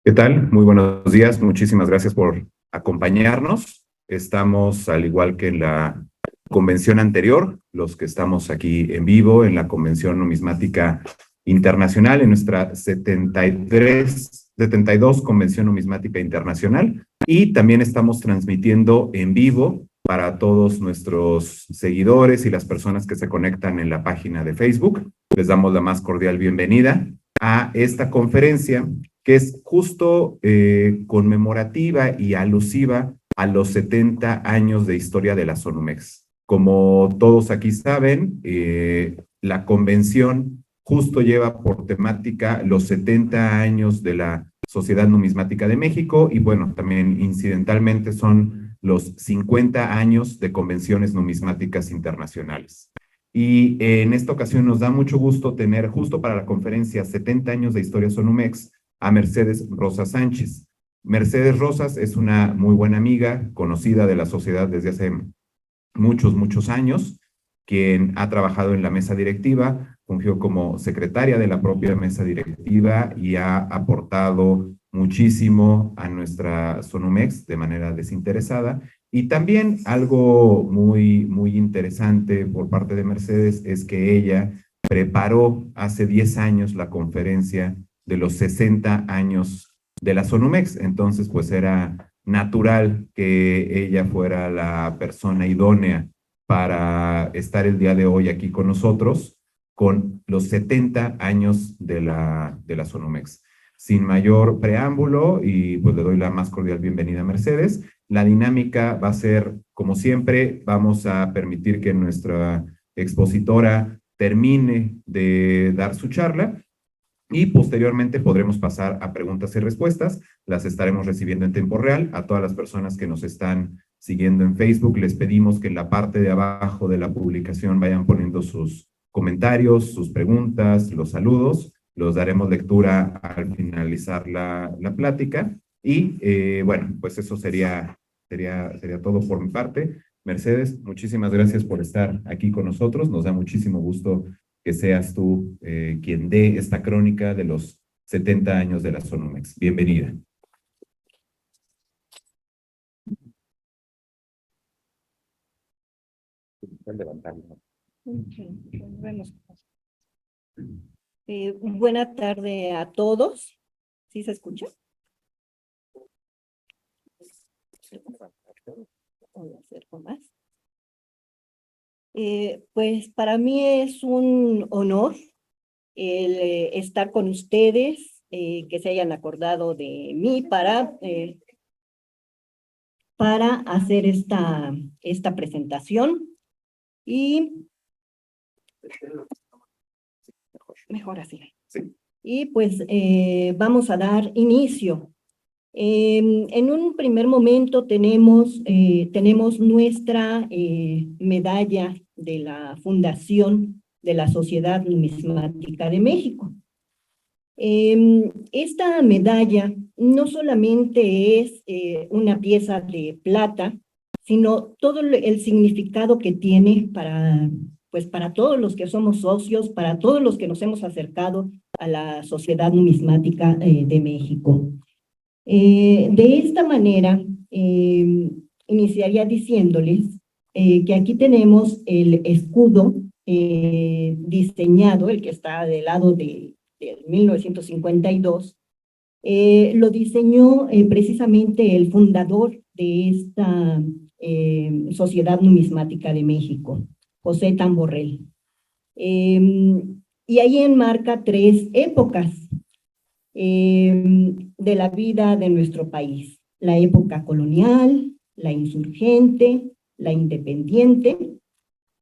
¿Qué tal? Muy buenos días. Muchísimas gracias por acompañarnos. Estamos, al igual que en la convención anterior, los que estamos aquí en vivo en la Convención Numismática Internacional, en nuestra 72 Convención Numismática Internacional, y también estamos transmitiendo en vivo para todos nuestros seguidores y las personas que se conectan en la página de Facebook. Les damos la más cordial bienvenida a esta conferencia que es justo conmemorativa y alusiva a los 70 años de historia de la Sonumex. Como todos aquí saben, la convención justo lleva por temática los 70 años de la Sociedad Numismática de México y bueno, también incidentalmente son los 50 años de convenciones numismáticas internacionales. Y en esta ocasión nos da mucho gusto tener justo para la conferencia 70 años de historia Sonumex a Mercedes Rosas Sánchez. Mercedes Rosas es una muy buena amiga, conocida de la sociedad desde hace muchos años, quien ha trabajado en la mesa directiva, fungió como secretaria de la propia mesa directiva y ha aportado muchísimo a nuestra Sonumex de manera desinteresada. Y también algo muy interesante por parte de Mercedes es que ella preparó hace 10 años la conferencia de los 60 años de la Sonumex. Entonces, pues era natural que ella fuera la persona idónea para estar el día de hoy aquí con nosotros, con los 70 años de la Sonumex. Sin mayor preámbulo, y pues le doy la más cordial bienvenida a Mercedes. La dinámica va a ser, como siempre, vamos a permitir que nuestra expositora termine de dar su charla y posteriormente podremos pasar a preguntas y respuestas. Las estaremos recibiendo en tiempo real. A todas las personas que nos están siguiendo en Facebook, les pedimos que en la parte de abajo de la publicación vayan poniendo sus comentarios, sus preguntas, los saludos. Los daremos lectura al finalizar la plática. Y bueno, pues eso sería todo por mi parte. Mercedes, muchísimas gracias por estar aquí con nosotros. Nos da muchísimo gusto que seas tú quien dé esta crónica de los 70 años de la Sonumex. Bienvenida. Buena tarde a todos. ¿Sí se escucha? Voy a acerco más. Pues para mí es un honor el estar con ustedes, que se hayan acordado de mí para hacer esta presentación. Y mejor así. Sí. Y pues vamos a dar inicio. En un primer momento tenemos nuestra medalla de la Fundación de la Sociedad Numismática de México. Esta medalla no solamente es una pieza de plata, sino todo el significado que tiene para todos los que somos socios, para todos los que nos hemos acercado a la Sociedad Numismática de México. De esta manera, iniciaría diciéndoles que aquí tenemos el escudo diseñado, el que está del lado de 1952, lo diseñó precisamente el fundador de esta Sociedad Numismática de México, José Tamborrell. Y ahí enmarca 3 épocas de la vida de nuestro país: la época colonial, la insurgente, la independiente,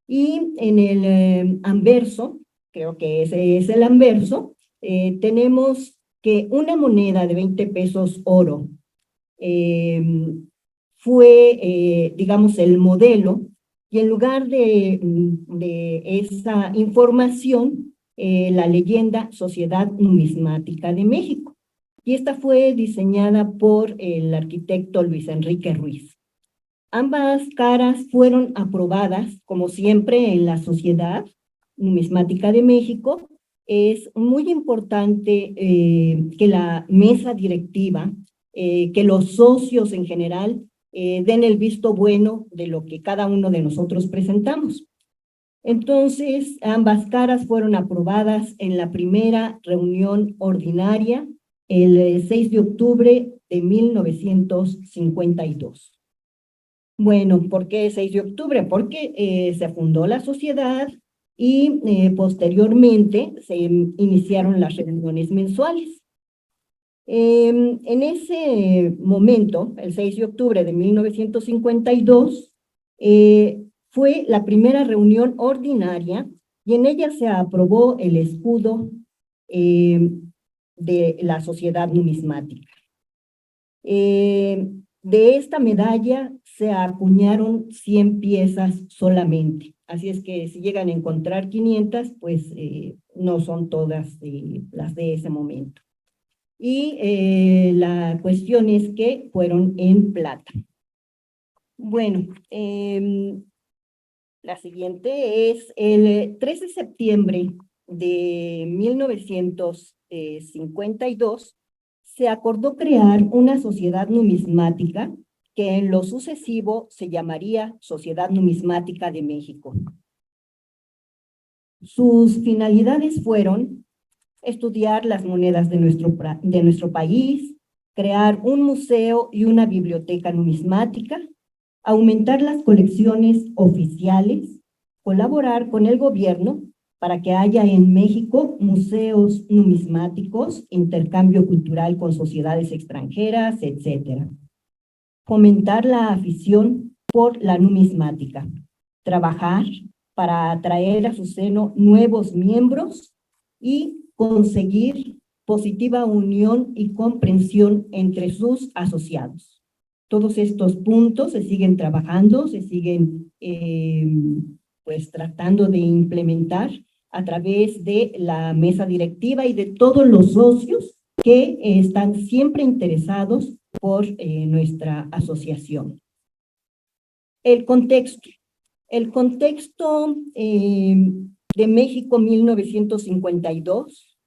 y en el anverso, creo que ese es el anverso, tenemos que una moneda de 20 pesos oro fue, digamos, el modelo, y en lugar de esa información, la leyenda Sociedad Numismática de México. Y esta fue diseñada por el arquitecto Luis Enrique Ruiz. Ambas caras fueron aprobadas, como siempre, en la Sociedad Numismática de México, es muy importante que la mesa directiva, que los socios en general den el visto bueno de lo que cada uno de nosotros presentamos. Entonces, ambas caras fueron aprobadas en la primera reunión ordinaria el 6 de octubre de 1952. Bueno, ¿por qué 6 de octubre? Porque se fundó la sociedad y posteriormente se iniciaron las reuniones mensuales. En ese momento, el 6 de octubre de 1952, fue la primera reunión ordinaria y en ella se aprobó el escudo de la Sociedad Numismática. De esta medalla se acuñaron 100 piezas solamente. Así es que si llegan a encontrar 500, pues no son todas las de ese momento. Y la cuestión es que fueron en plata. Bueno, la siguiente es el 3 de septiembre de 1952, se acordó crear una sociedad numismática que en lo sucesivo se llamaría Sociedad Numismática de México. Sus finalidades fueron estudiar las monedas de nuestro país, crear un museo y una biblioteca numismática, aumentar las colecciones oficiales, colaborar con el gobierno para que haya en México museos numismáticos, intercambio cultural con sociedades extranjeras, etc. Fomentar la afición por la numismática, trabajar para atraer a su seno nuevos miembros y conseguir positiva unión y comprensión entre sus asociados. Todos estos puntos se siguen trabajando, se siguen pues tratando de implementar a través de la mesa directiva y de todos los socios que están siempre interesados por nuestra asociación. El contexto. El contexto de México 1952,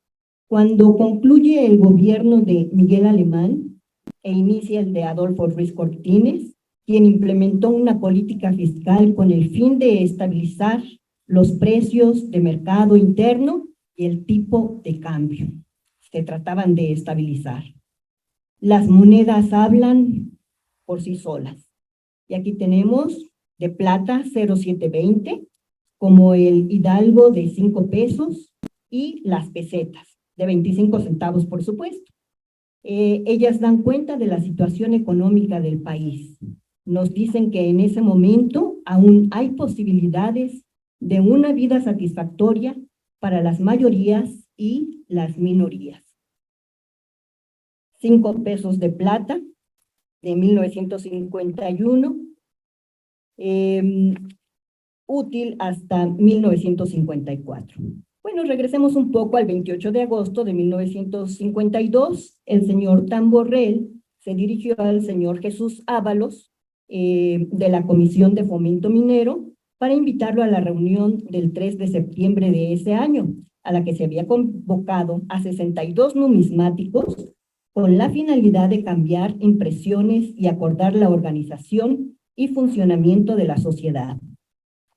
cuando concluye el gobierno de Miguel Alemán e inicia el de Adolfo Ruiz Cortines, quien implementó una política fiscal con el fin de estabilizar los precios de mercado interno y el tipo de cambio. Se trataban de estabilizar. Las monedas hablan por sí solas. Y aquí tenemos de plata 0,720, como el hidalgo de 5 pesos y las pesetas de 25 centavos, por supuesto. Ellas dan cuenta de la situación económica del país. Nos dicen que en ese momento aún hay posibilidades de una vida satisfactoria para las mayorías y las minorías. 5 pesos de plata de 1951, útil hasta 1954. Bueno, regresemos un poco al 28 de agosto de 1952. El señor Tamborrell se dirigió al señor Jesús Ábalos de la Comisión de Fomento Minero para invitarlo a la reunión del 3 de septiembre de ese año, a la que se había convocado a 62 numismáticos con la finalidad de cambiar impresiones y acordar la organización y funcionamiento de la sociedad.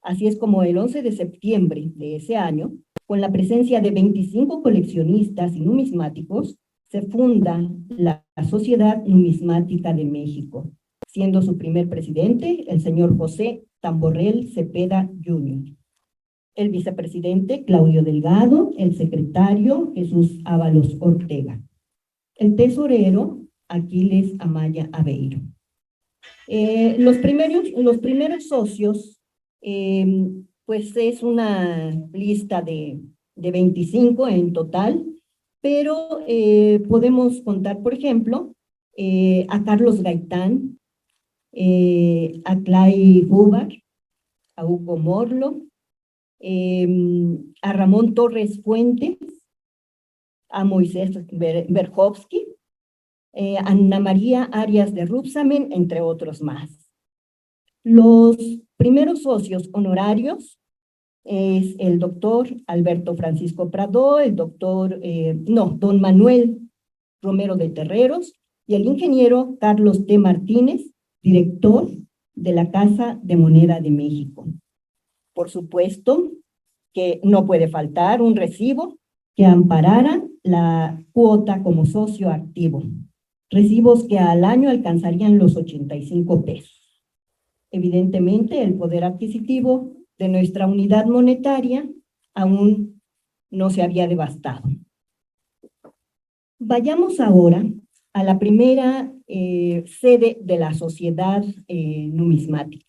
Así es como el 11 de septiembre de ese año, con la presencia de 25 coleccionistas y numismáticos, se funda la Sociedad Numismática de México, siendo su primer presidente el señor José Tamborrell Cepeda Jr., el vicepresidente Claudio Delgado, el secretario Jesús Ábalos Ortega, el tesorero Aquiles Amaya Aveiro. Los primeros socios, pues es una lista de 25 en total, pero podemos contar, por ejemplo, a Carlos Gaitán, a Clay Hubar, a Hugo Morlo, a Ramón Torres Fuentes, a Moisés Berjovsky, Ana María Arias de Rubsamen, entre otros más. Los primeros socios honorarios es el doctor Alberto Francisco Prado, don Manuel Romero de Terreros y el ingeniero Carlos T. Martínez, director de la Casa de Moneda de México. Por supuesto que no puede faltar un recibo que amparara la cuota como socio activo, recibos que al año alcanzarían los 85 pesos. Evidentemente, el poder adquisitivo de nuestra unidad monetaria aún no se había devastado. Vayamos ahora a la primera sede de la Sociedad Numismática.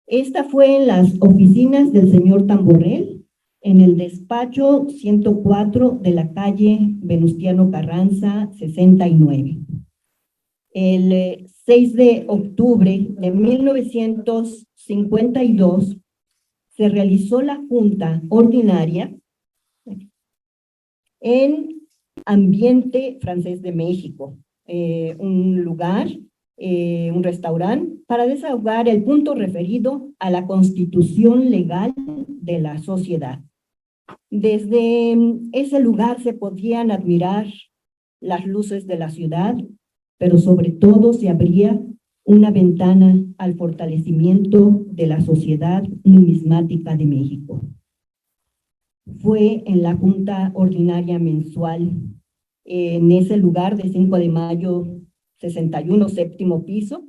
Esta fue en las oficinas del señor Tamborrell, en el despacho 104 de la calle Venustiano Carranza, 69. El 6 de octubre de 1952 se realizó la Junta Ordinaria en Ambiente Francés de México, un lugar, un restaurante, para desahogar el punto referido a la constitución legal de la sociedad. Desde ese lugar se podían admirar las luces de la ciudad, pero sobre todo se abría una ventana al fortalecimiento de la Sociedad Numismática de México. Fue en la Junta Ordinaria Mensual, en ese lugar de 5 de mayo 61, séptimo piso,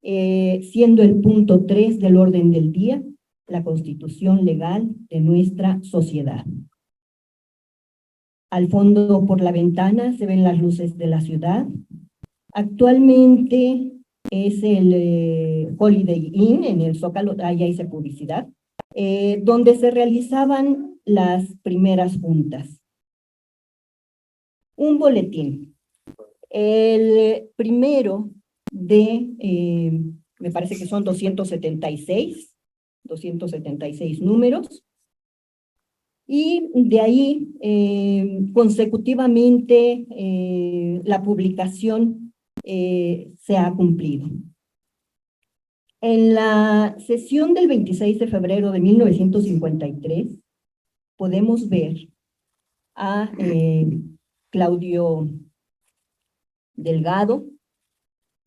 siendo el punto 3 del orden del día la constitución legal de nuestra sociedad. Al fondo, por la ventana, se ven las luces de la ciudad. Actualmente es el Holiday Inn en el Zócalo, ahí hice publicidad, donde se realizaban las primeras juntas. Un boletín. El primero de, me parece que son 276 números, y de ahí consecutivamente la publicación se ha cumplido. En la sesión del 26 de febrero de 1953 podemos ver a Claudio Delgado,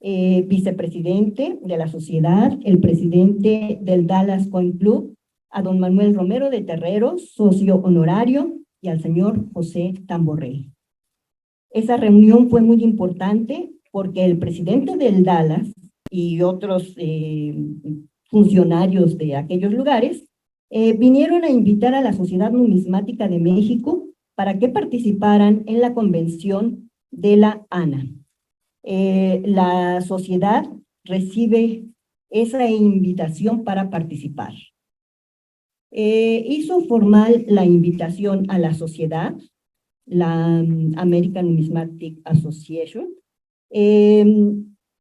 vicepresidente de la sociedad, el presidente del Dallas Coin Club, a don Manuel Romero de Terreros, socio honorario, y al señor José Tamborrell. Esa reunión fue muy importante porque el presidente del Dallas y otros funcionarios de aquellos lugares vinieron a invitar a la Sociedad Numismática de México para que participaran en la convención de la ANA. La sociedad recibe esa invitación para participar. Hizo formal la invitación a la sociedad, la American Numismatic Association,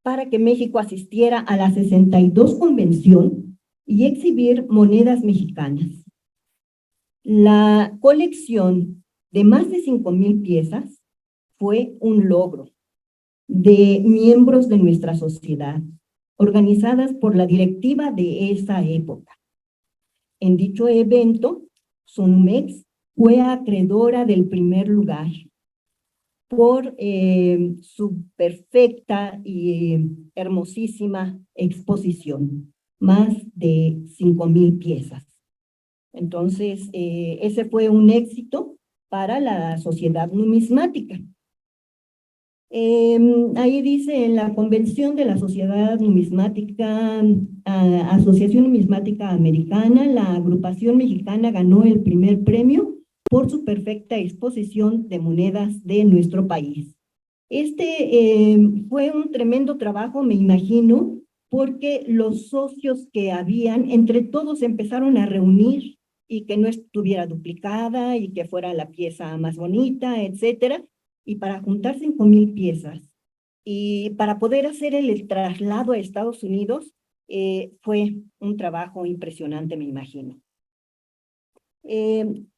para que México asistiera a la 62 convención y exhibir monedas mexicanas. La colección de más de 5,000 piezas fue un logro de miembros de nuestra sociedad, organizadas por la directiva de esa época. En dicho evento, Sonumex fue acreedora del primer lugar por su perfecta y hermosísima exposición, más de 5,000 piezas. Entonces, ese fue un éxito para la sociedad numismática. Ahí dice, en la convención de la Sociedad Numismática, Asociación Numismática Americana, la agrupación mexicana ganó el primer premio por su perfecta exposición de monedas de nuestro país. Fue un tremendo trabajo, me imagino, porque los socios que habían, entre todos empezaron a reunir y que no estuviera duplicada y que fuera la pieza más bonita, etcétera. Y para juntar 5,000 piezas y para poder hacer el traslado a Estados Unidos, fue un trabajo impresionante, me imagino.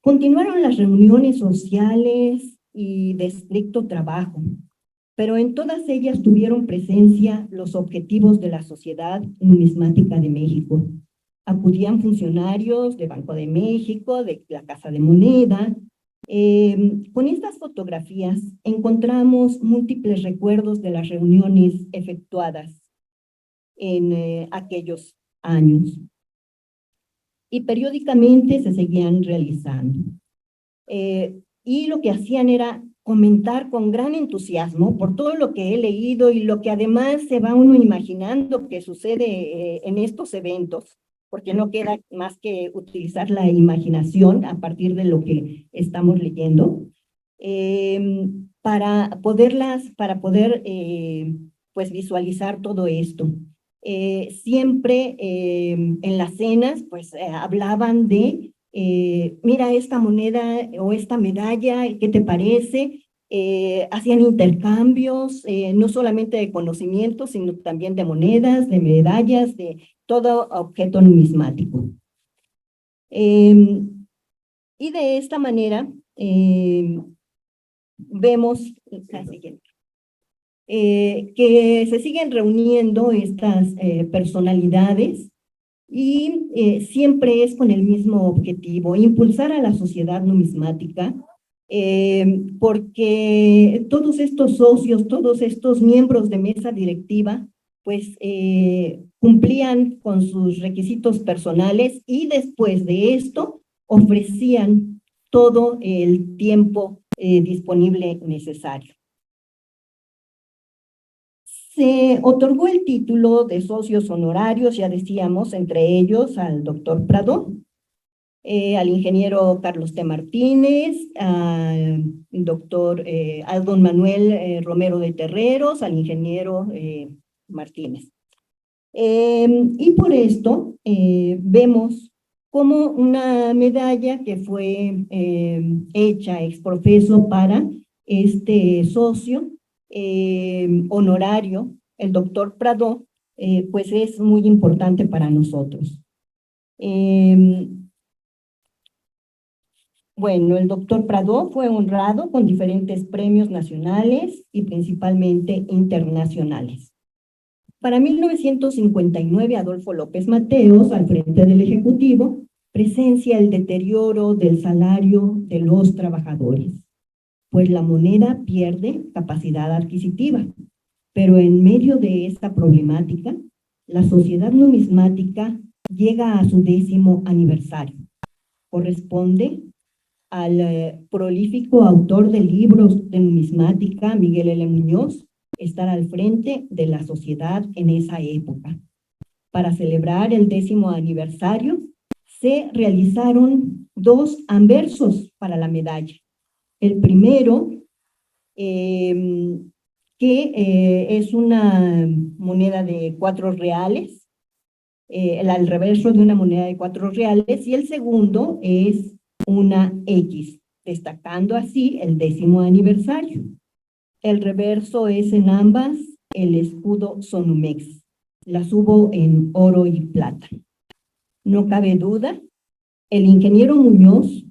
Continuaron las reuniones sociales y de estricto trabajo, pero en todas ellas tuvieron presencia los objetivos de la Sociedad Numismática de México, acudían funcionarios de Banco de México, de la Casa de Moneda. Con estas fotografías encontramos múltiples recuerdos de las reuniones efectuadas en aquellos años y periódicamente se seguían realizando. Y lo que hacían era comentar con gran entusiasmo por todo lo que he leído y lo que además se va uno imaginando que sucede en estos eventos, porque no queda más que utilizar la imaginación a partir de lo que estamos leyendo, para poder pues visualizar todo esto. Siempre en las cenas pues hablaban de mira esta moneda o esta medalla, ¿qué te parece? Hacían intercambios, no solamente de conocimientos, sino también de monedas, de medallas, de todo objeto numismático. Y de esta manera vemos que se siguen reuniendo estas personalidades y siempre es con el mismo objetivo, impulsar a la sociedad numismática, porque todos estos socios, todos estos miembros de mesa directiva, pues cumplían con sus requisitos personales y después de esto ofrecían todo el tiempo disponible necesario. Se otorgó el título de socios honorarios, ya decíamos, entre ellos al doctor Prado, al ingeniero Carlos T. Martínez, al doctor, al don Manuel Romero de Terreros, al ingeniero Martínez. Y por esto vemos como una medalla que fue hecha ex profeso para este socio honorario, el doctor Prado, pues es muy importante para nosotros. Bueno, el doctor Prado fue honrado con diferentes premios nacionales y principalmente internacionales. Para 1959, Adolfo López Mateos, al frente del Ejecutivo, presencia el deterioro del salario de los trabajadores, pues la moneda pierde capacidad adquisitiva. Pero en medio de esta problemática, la Sociedad Numismática llega a su 10º aniversario. Corresponde al prolífico autor de libros de numismática, Miguel L. Muñoz, estar al frente de la sociedad en esa época. Para celebrar el 10º aniversario, se realizaron 2 anversos para la medalla. El primero, que es una moneda de 4 reales, el reverso de una moneda de 4 reales, y el segundo es una X, destacando así el 10º aniversario. El reverso es en ambas el escudo Sonumex. Las hubo en oro y plata. No cabe duda, el ingeniero Muñoz,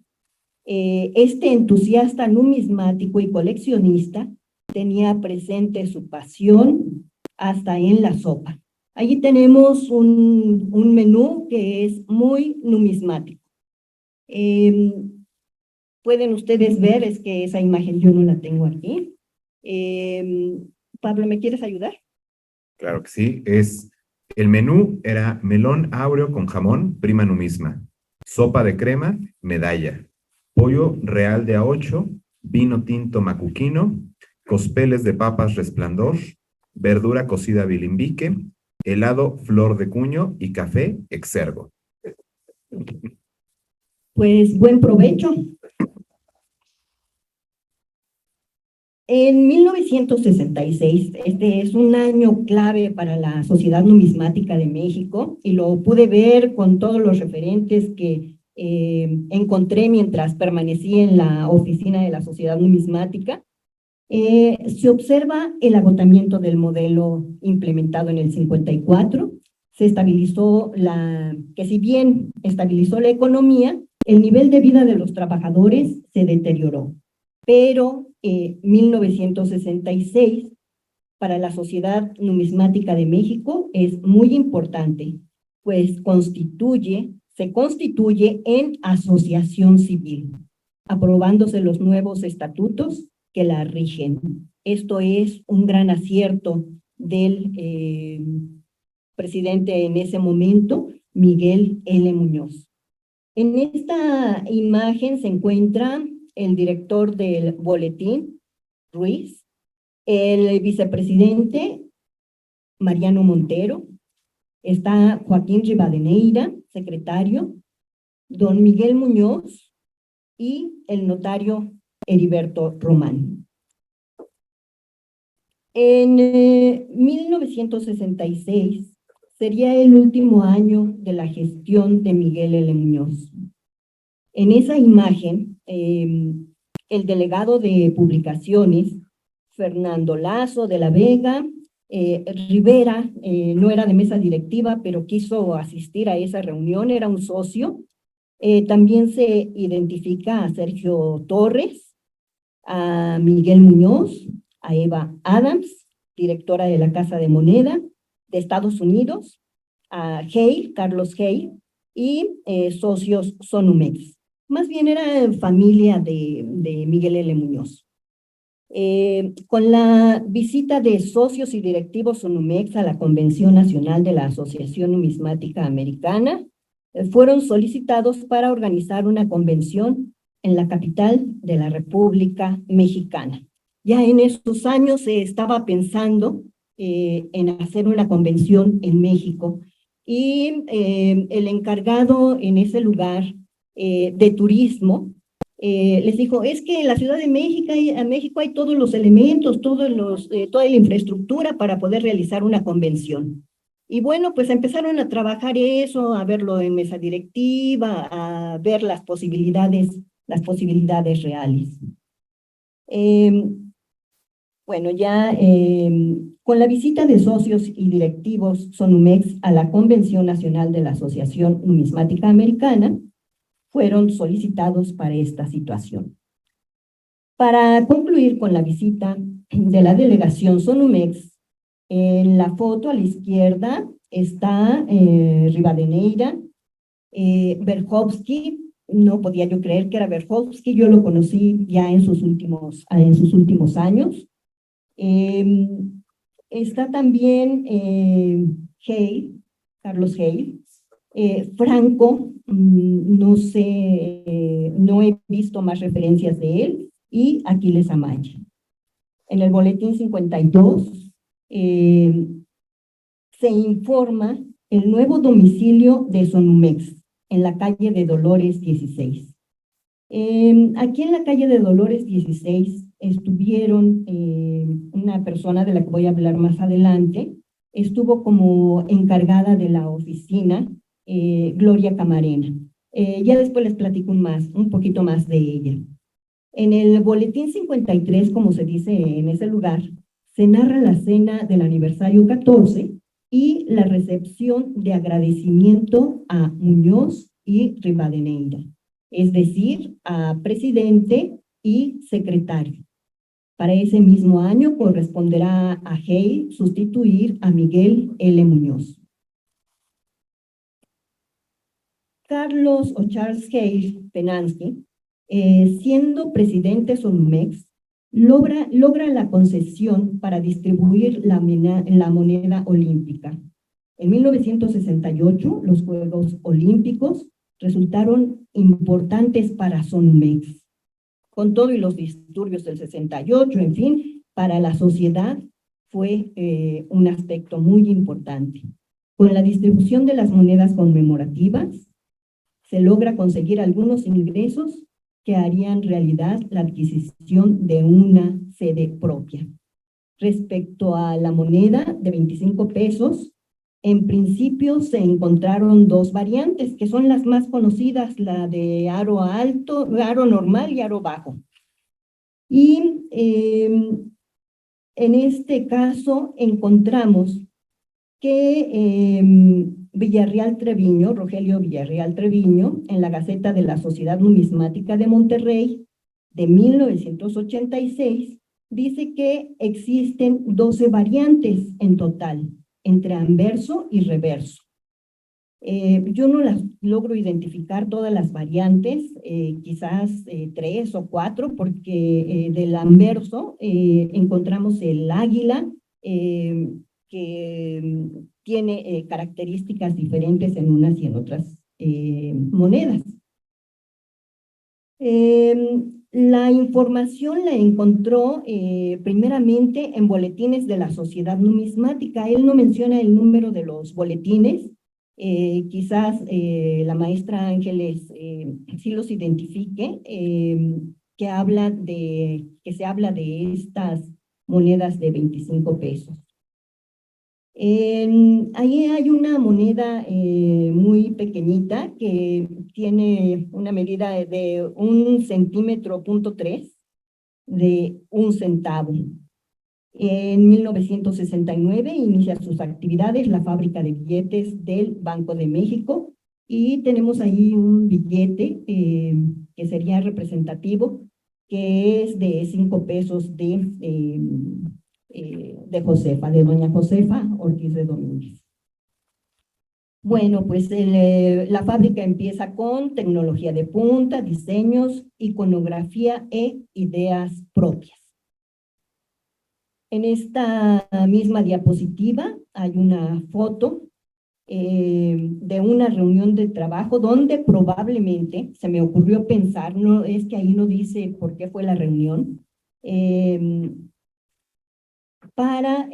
este entusiasta numismático y coleccionista, tenía presente su pasión hasta en la sopa. Allí tenemos un menú que es muy numismático. Pueden ustedes ver, es que esa imagen yo no la tengo aquí. Pablo, ¿me quieres ayudar? Claro que sí. El menú era melón áureo con jamón, prima numisma, sopa de crema, medalla, pollo real de A8, vino tinto macuquino, cospeles de papas resplandor, verdura cocida bilimbique, helado flor de cuño y café exergo. Pues buen provecho. En 1966, este es un año clave para la Sociedad Numismática de México y lo pude ver con todos los referentes que encontré mientras permanecí en la oficina de la Sociedad Numismática. Se observa el agotamiento del modelo implementado en el 54, se estabilizó que si bien estabilizó la economía, el nivel de vida de los trabajadores se deterioró. Pero 1966 para la Sociedad Numismática de México es muy importante, pues se constituye en asociación civil, aprobándose los nuevos estatutos que la rigen. Esto es un gran acierto del presidente en ese momento, Miguel L. Muñoz. En esta imagen se encuentra el director del boletín, Ruiz, el vicepresidente, Mariano Montero, está Joaquín Rivadeneira, secretario, don Miguel Muñoz y el notario Heriberto Román. En 1966 sería el último año de la gestión de Miguel L. Muñoz. En esa imagen, el delegado de publicaciones, Fernando Lazo de la Vega, Rivera, no era de mesa directiva, pero quiso asistir a esa reunión, era un socio. También se identifica a Sergio Torres, a Miguel Muñoz, a Eva Adams, directora de la Casa de Moneda de Estados Unidos, a Hale, Carlos Hale, y socios Sonumex. Más bien era familia de Miguel L. Muñoz. Con la visita de socios y directivos Sonumex a la Convención Nacional de la Asociación Numismática Americana, fueron solicitados para organizar una convención en la capital de la República Mexicana. Ya en esos años se estaba pensando en hacer una convención en México y el encargado en ese lugar de turismo les dijo, es que en la Ciudad de México hay todos los elementos, toda la infraestructura para poder realizar una convención. Y bueno, pues empezaron a trabajar eso, a verlo en mesa directiva, a ver las posibilidades reales. Bueno, ya con la visita de socios y directivos Sonumex a la Convención Nacional de la Asociación Numismática Americana, fueron solicitados para esta situación. Para concluir con la visita de la delegación Sonumex, en la foto a la izquierda está Rivadeneira, Berhovsky, no podía yo creer que era Berhovsky, yo lo conocí ya en sus últimos años. Está también Hale, Carlos Hale, Franco, no sé, no he visto más referencias de él, y Aquiles Amaya. En el boletín 52 se informa el nuevo domicilio de Sonumex en la calle de Dolores 16. Aquí en la calle de Dolores 16 estuvieron una persona de la que voy a hablar más adelante, estuvo como encargada de la oficina, Gloria Camarena. Ya después les platico un poquito más de ella. En el boletín 53, como se dice en ese lugar, se narra la cena del aniversario 14 y la recepción de agradecimiento a Muñoz y Rivadeneira, es decir, a presidente y secretario. Para ese mismo año corresponderá a Hale sustituir a Miguel L. Muñoz. Carlos o Charles Hale Penansky, siendo presidente Sonumex, logra la concesión para distribuir la moneda olímpica. En 1968, los Juegos Olímpicos resultaron importantes para Sonumex. Con todo y los disturbios del 68, en fin, para la sociedad fue un aspecto muy importante. Con la distribución de las monedas conmemorativas, se logra conseguir algunos ingresos que harían realidad la adquisición de una sede propia. Respecto a la moneda de 25 pesos, en principio se encontraron dos variantes, que son las más conocidas, la de aro alto, aro normal y aro bajo. Y en este caso encontramos que Villarreal Treviño, Rogelio Villarreal Treviño, en la Gaceta de la Sociedad Numismática de Monterrey de 1986, dice que existen 12 variantes en total, entre anverso y reverso. Yo no las logro identificar todas las variantes, quizás 3 o 4, porque del anverso encontramos el águila, que tiene características diferentes en unas y en otras monedas. La información la encontró primeramente en boletines de la Sociedad Numismática. Él no menciona el número de los boletines. Quizás la maestra Ángeles sí los identifique, que se habla de estas monedas de 25 pesos. Ahí hay una moneda muy pequeñita que tiene una medida de 1,3 cm de 1 centavo. En 1969 inicia sus actividades la fábrica de billetes del Banco de México y tenemos ahí un billete que sería representativo, que es de 5 pesos de Josefa, de doña Josefa Ortiz de Domínguez. Bueno, pues la fábrica empieza con tecnología de punta, diseños, iconografía e ideas propias. En esta misma diapositiva hay una foto de una reunión de trabajo donde probablemente se me ocurrió pensar, no es que ahí no dice por qué fue la reunión, para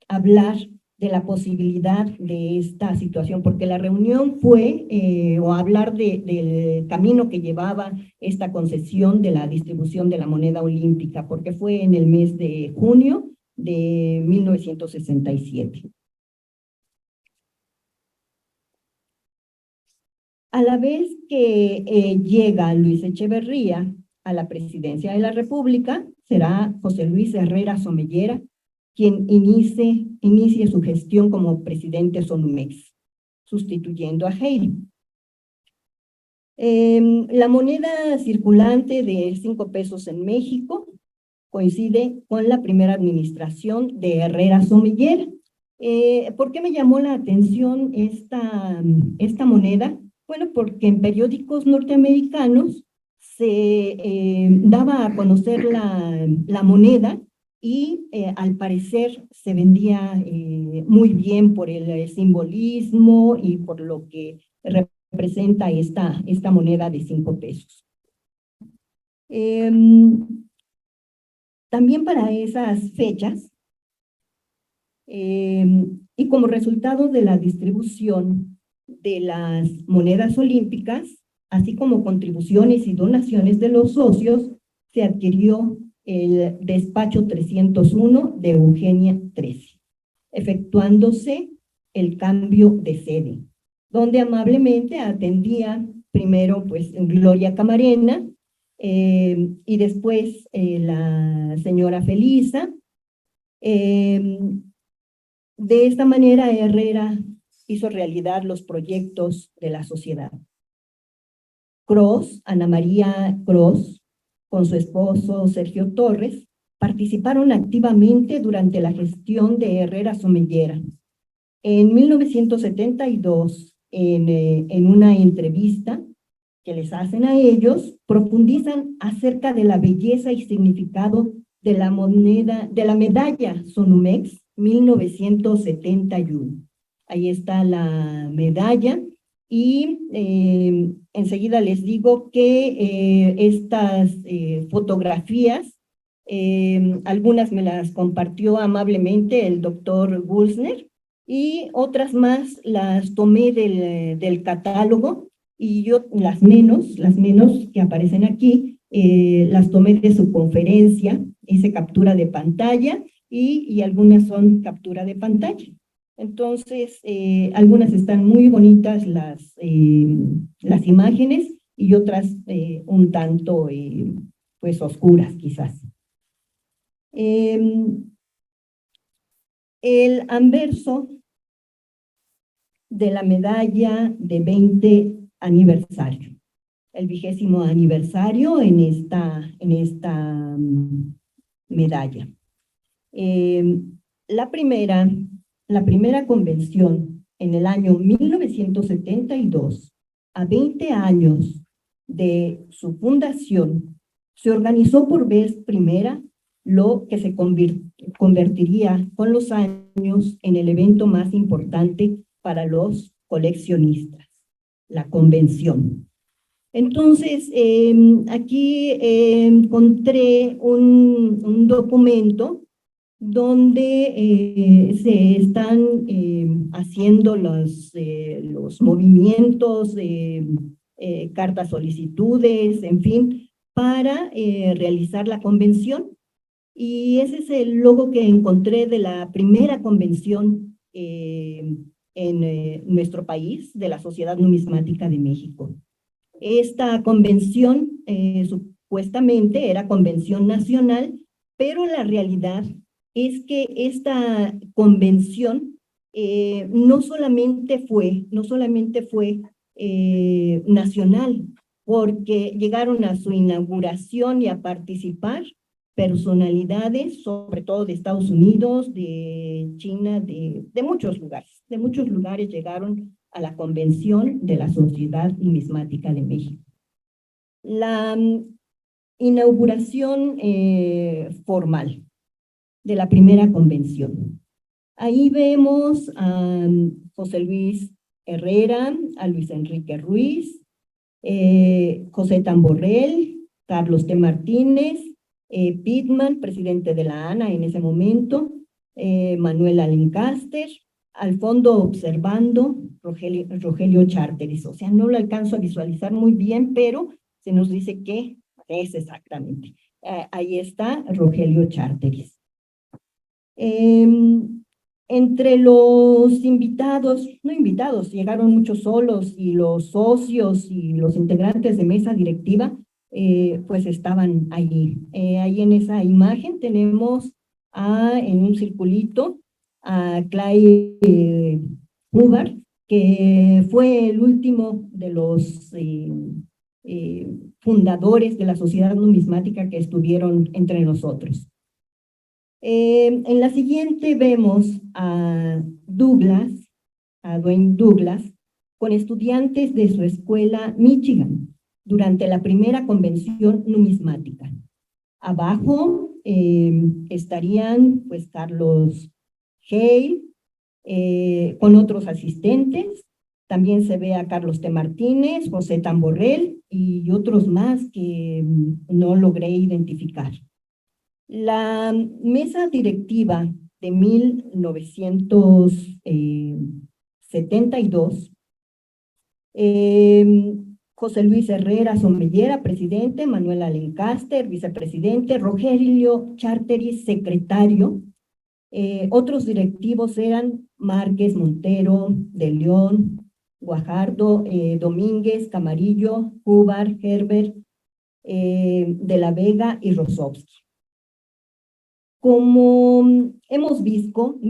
hablar de la posibilidad de esta situación, porque la reunión fue, o hablar del camino que llevaba esta concesión de la distribución de la moneda olímpica, porque fue en el mes de junio de 1967. A la vez que llega Luis Echeverría a la presidencia de la República, será José Luis Herrera Somellera quien inicie su gestión como presidente Sonumex, sustituyendo a Heydrich. La moneda circulante de 5 pesos en México coincide con la primera administración de Herrera Somellera. ¿Por qué me llamó la atención esta moneda? Bueno, porque en periódicos norteamericanos se daba a conocer la moneda y al parecer se vendía muy bien por el simbolismo y por lo que representa esta moneda de 5 pesos. También para esas fechas, y como resultado de la distribución de las monedas olímpicas, así como contribuciones y donaciones de los socios, se adquirió el despacho 301 de Eugenia 13, efectuándose el cambio de sede, donde amablemente atendía primero pues Gloria Camarena y después la señora Felisa. De esta manera Herrera hizo realidad los proyectos de la sociedad. Cross, Ana María Cross, con su esposo Sergio Torres, participaron activamente durante la gestión de Herrera Somellera. En 1972, en una entrevista que les hacen a ellos, profundizan acerca de la belleza y significado de la moneda, de la medalla Sonumex 1971. Ahí está la medalla. Y enseguida les digo que estas fotografías, algunas me las compartió amablemente el doctor Gulsner y otras más las tomé del catálogo y yo las menos que aparecen aquí, las tomé de su conferencia, hice captura de pantalla y algunas son captura de pantalla. Entonces, algunas están muy bonitas las imágenes y otras un tanto pues oscuras quizás. El anverso de la medalla de 20 aniversario, el 20º aniversario en esta medalla. La primera la primera convención en el año 1972, a 20 años de su fundación, se organizó por vez primera lo que se convertiría con los años en el evento más importante para los coleccionistas, la convención. Entonces, aquí encontré un documento donde se están haciendo los movimientos, cartas solicitudes, en fin, para realizar la convención. Y ese es el logo que encontré de la primera convención en nuestro país, de la Sociedad Numismática de México. Esta convención supuestamente era convención nacional, pero la realidad es que esta convención no solamente fue nacional, porque llegaron a su inauguración y a participar personalidades, sobre todo de Estados Unidos, de China, de muchos lugares llegaron a la convención de la Sociedad Numismática de México. La inauguración formal de la primera convención. Ahí vemos a José Luis Herrera, a Luis Enrique Ruiz, José Tamborrell, Carlos T. Martínez, Pitman, presidente de la ANA en ese momento, Manuel Alencaster, al fondo observando Rogelio Charteris. O sea, no lo alcanzo a visualizar muy bien, pero se nos dice que es exactamente. Ahí está Rogelio Charteris. Entre los invitados, no invitados, llegaron muchos solos y los socios y los integrantes de mesa directiva, pues estaban allí. Ahí en esa imagen tenemos en un circulito a Clay Hubbard, que fue el último de los fundadores de la Sociedad Numismática que estuvieron entre nosotros. En la siguiente vemos a Dwayne Douglas, con estudiantes de su escuela Michigan, durante la primera convención numismática. Abajo estarían pues Carlos Hale, con otros asistentes. También se ve a Carlos T. Martínez, José Tamborrell y otros más que no logré identificar. La mesa directiva de 1972, José Luis Herrera Somellera, presidente, Manuel Alencaster, vicepresidente, Rogelio Charteris, secretario. Otros directivos eran Márquez, Montero, de León, Guajardo, Domínguez, Camarillo, Hubbard, Herbert, de la Vega y Rosovsky. Como hemos visto,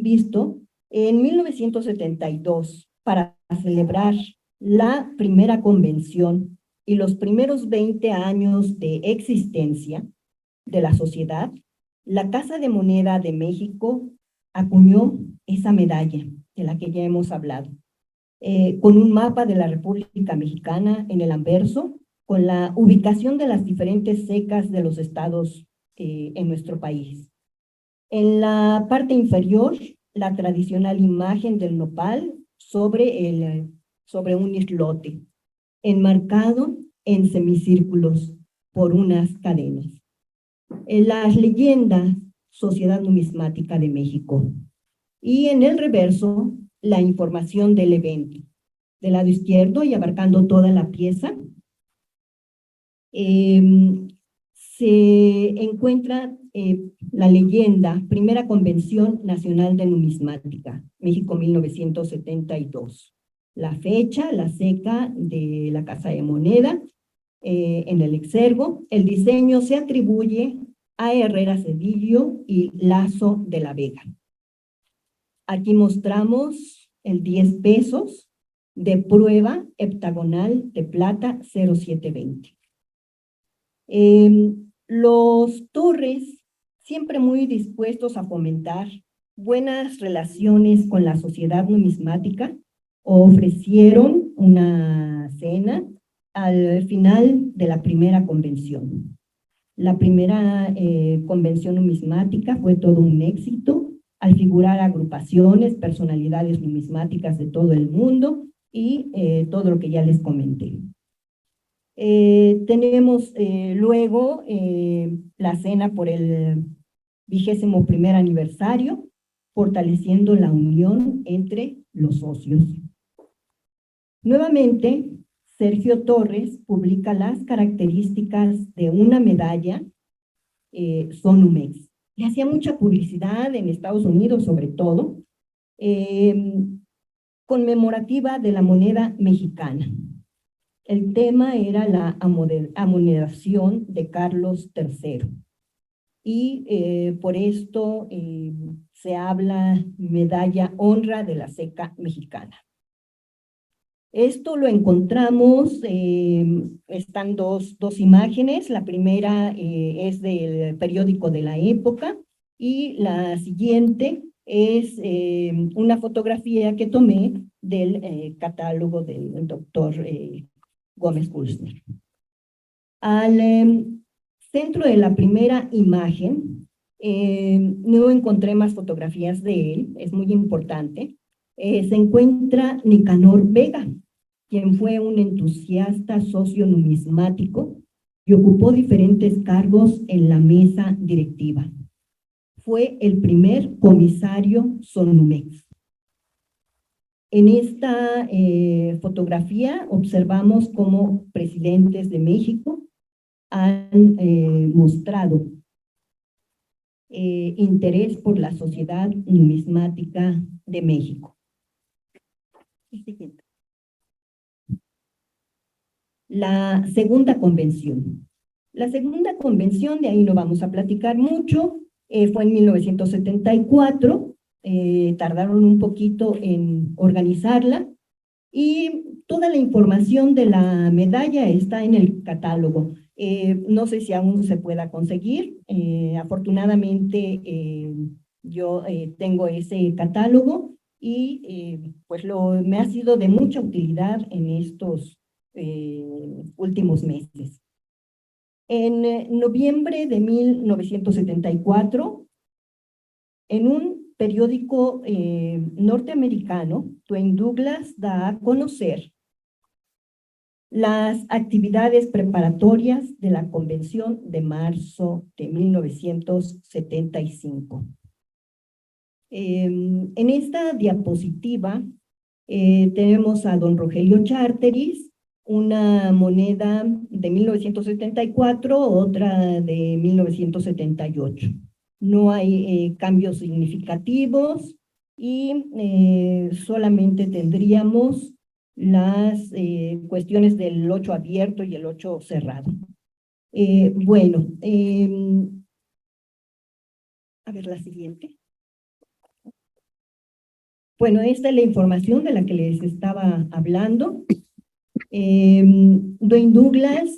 en 1972, para celebrar la primera convención y los primeros 20 años de existencia de la sociedad, la Casa de Moneda de México acuñó esa medalla de la que ya hemos hablado, con un mapa de la República Mexicana en el anverso, con la ubicación de las diferentes secas de los estados en nuestro país. En la parte inferior, la tradicional imagen del nopal sobre un islote, enmarcado en semicírculos por unas cadenas. En las leyendas, Sociedad Numismática de México. Y en el reverso, la información del evento. Del lado izquierdo y abarcando toda la pieza, se encuentra la leyenda, Primera Convención Nacional de Numismática, México 1972. La fecha, la seca de la Casa de Moneda, en el exergo. El diseño se atribuye a Herrera Cedillo y Lazo de la Vega. Aquí mostramos el 10 pesos de prueba heptagonal de plata 0720. Los Torres, siempre muy dispuestos a fomentar buenas relaciones con la sociedad numismática, ofrecieron una cena al final de la primera convención. La primera convención numismática fue todo un éxito, al figurar agrupaciones, personalidades numismáticas de todo el mundo y todo lo que ya les comenté. Tenemos luego la cena por el 21º aniversario, fortaleciendo la unión entre los socios. Nuevamente, Sergio Torres publica las características de una medalla Sonumex. Le hacía mucha publicidad en Estados Unidos, sobre todo, conmemorativa de la moneda mexicana. El tema era la amoneración de Carlos III. Y por esto se habla medalla honra de la ceca mexicana. Esto lo encontramos, están dos imágenes. La primera es del periódico de la época y la siguiente es una fotografía que tomé del catálogo del doctor Gómez Kulsner. Al centro de la primera imagen, no encontré más fotografías de él, es muy importante. Se encuentra Nicanor Vega, quien fue un entusiasta socio numismático y ocupó diferentes cargos en la mesa directiva. Fue el primer comisario Sonumex. En esta fotografía observamos cómo presidentes de México han mostrado interés por la Sociedad Numismática de México. La segunda convención. La segunda convención, de ahí no vamos a platicar mucho, fue en 1974, tardaron un poquito en organizarla y toda la información de la medalla está en el catálogo. No sé si aún se pueda conseguir, afortunadamente yo tengo ese catálogo y pues me ha sido de mucha utilidad en estos últimos meses. En noviembre de 1974, en un periódico norteamericano, Dwayne Douglas da a conocer las actividades preparatorias de la Convención de marzo de 1975. En esta diapositiva tenemos a don Rogelio Charteris, una moneda de 1974, otra de 1978. No hay cambios significativos y solamente tendríamos las cuestiones del 8 abierto y el 8 cerrado. Bueno, a ver la siguiente. Bueno, esta es la información de la que les estaba hablando. Dwayne Douglas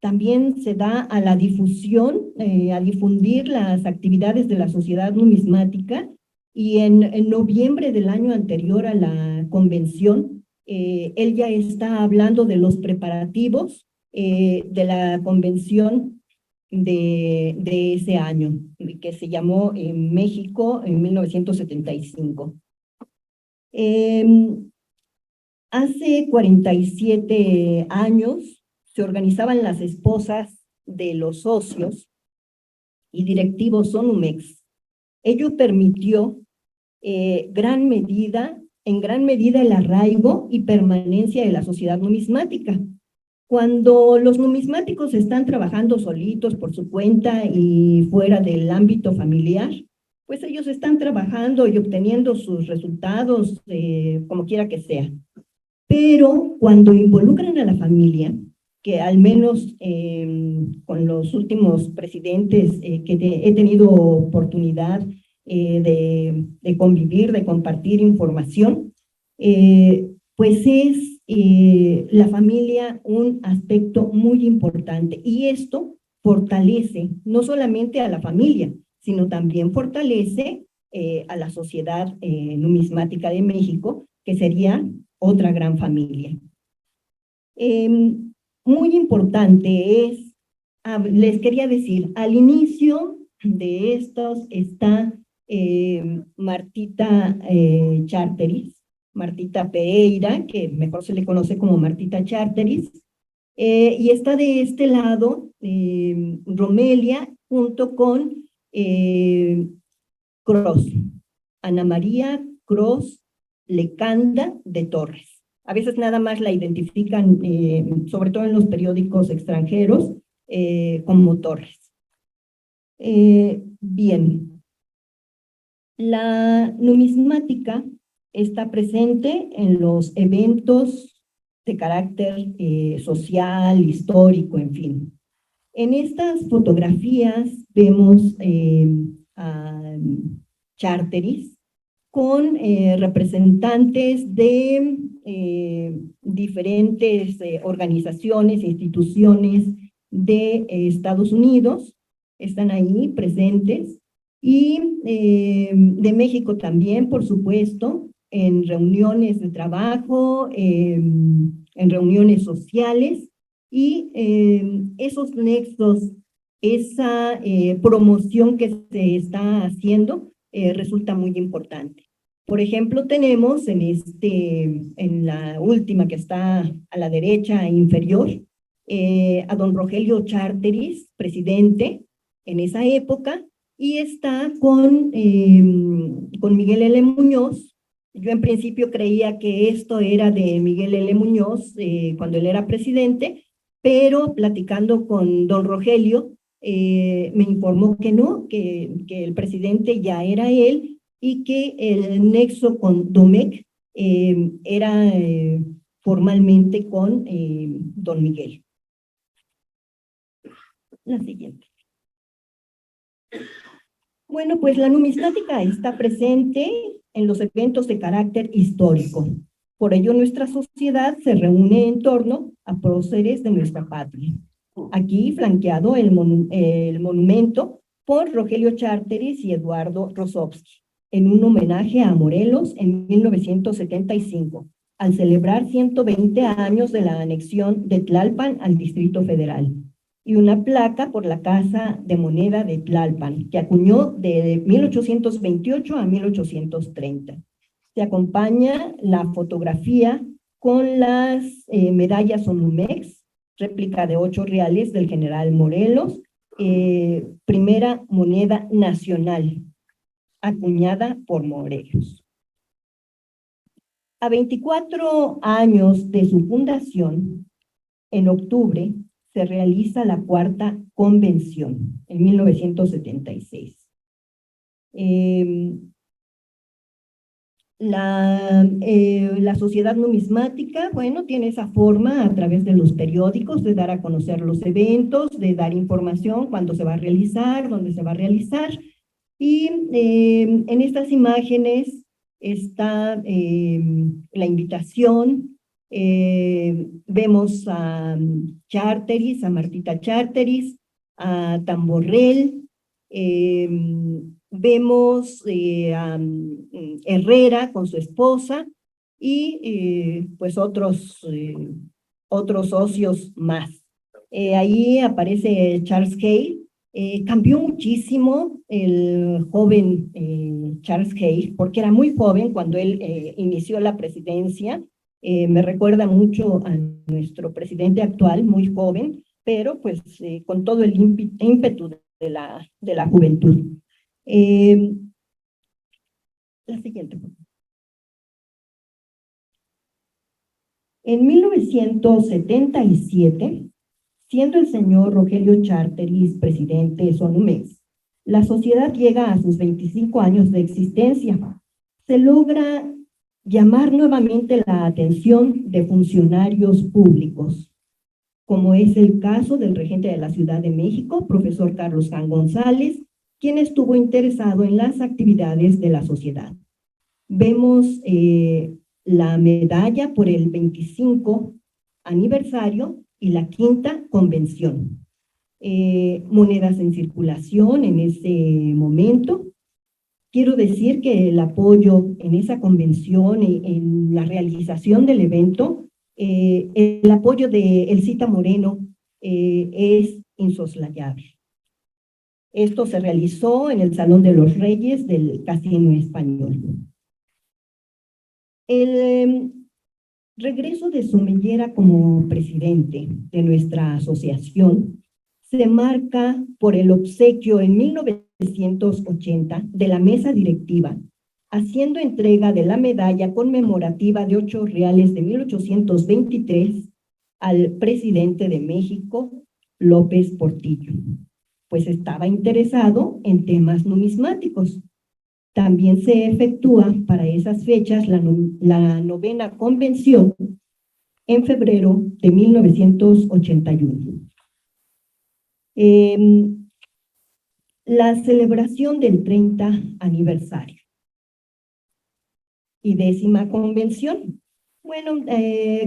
también se da a la difusión, a difundir las actividades de la Sociedad Numismática, y en noviembre del año anterior a la convención, él ya está hablando de los preparativos de la convención de ese año, que se llamó México en 1975. Hace 47 años se organizaban las esposas de los socios y directivos Sonumex. Ello permitió en gran medida el arraigo y permanencia de la sociedad numismática. Cuando los numismáticos están trabajando solitos por su cuenta y fuera del ámbito familiar, pues ellos están trabajando y obteniendo sus resultados como quiera que sea. Pero cuando involucran a la familia, que al menos con los últimos presidentes que he tenido oportunidad de convivir, de compartir información, pues es la familia un aspecto muy importante, y esto fortalece no solamente a la familia, sino también fortalece a la Sociedad Numismática de México, que sería otra gran familia. Muy importante es, les quería decir, al inicio de estos está Martita Charteris, Martita Pereira, que mejor se le conoce como Martita Charteris, y está de este lado Romelia junto con Cross, Ana María Cross Lecanda de Torres. A veces nada más la identifican, sobre todo en los periódicos extranjeros, como Torres. Bien, la numismática está presente en los eventos de carácter social, histórico, en fin. En estas fotografías vemos a Charteris con representantes de diferentes organizaciones, instituciones de Estados Unidos, están ahí presentes, y de México también, por supuesto, en reuniones de trabajo, en reuniones sociales, y esos nexos, esa promoción que se está haciendo resulta muy importante. Por ejemplo, tenemos en la última que está a la derecha inferior, a don Rogelio Charteris, presidente en esa época, y está con Miguel L. Muñoz. Yo en principio creía que esto era de Miguel L. Muñoz cuando él era presidente, pero platicando con don Rogelio, me informó que no, que el presidente ya era él y que el nexo con Domecq era formalmente con don Miguel. La siguiente. Bueno, pues la numismática está presente en los eventos de carácter histórico. Por ello, nuestra sociedad se reúne en torno a próceres de nuestra patria. Aquí flanqueado el monumento por Rogelio Charteris y Eduardo Rosovsky, en un homenaje a Morelos en 1975, al celebrar 120 años de la anexión de Tlalpan al Distrito Federal, y una placa por la Casa de Moneda de Tlalpan, que acuñó de 1828 a 1830. Se acompaña la fotografía con las medallas Onumex, réplica de 8 reales del general Morelos, primera moneda nacional, acuñada por Morelos. A 24 años de su fundación, en octubre, se realiza la cuarta convención, en 1976. La sociedad numismática, bueno, tiene esa forma a través de los periódicos de dar a conocer los eventos, de dar información cuándo se va a realizar, dónde se va a realizar. Y en estas imágenes está la invitación. Vemos a Charteris, a Martita Charteris, a Tamborrell, vemos a Herrera con su esposa y pues otros socios más. Ahí aparece Charles Hale. Cambió muchísimo el joven Charles Hale, porque era muy joven cuando él inició la presidencia. Me recuerda mucho a nuestro presidente actual, muy joven, pero pues con todo el ímpetu de la juventud. La siguiente. En 1977, siendo el señor Rogelio Charteris presidente de Sonumex, la sociedad llega a sus 25 años de existencia. Se logra llamar nuevamente la atención de funcionarios públicos, como es el caso del regente de la Ciudad de México, profesor Carlos Jan González, quien estuvo interesado en las actividades de la sociedad. Vemos la medalla por el 25 aniversario y la quinta convención. Monedas en circulación en ese momento. quiero decir que el apoyo en esa convención, en la realización del evento, el apoyo de Elcita Moreno es insoslayable. Esto se realizó en el Salón de los Reyes del Casino Español. El regreso de Somellera como presidente de nuestra asociación se marca por el obsequio en 1980 de la mesa directiva, haciendo entrega de la medalla conmemorativa de 8 reales de 1823 al presidente de México, López Portillo, pues estaba interesado en temas numismáticos. También se efectúa para esas fechas la 9ª convención en febrero de 1981. La celebración del 30 aniversario y 10ª convención. Bueno,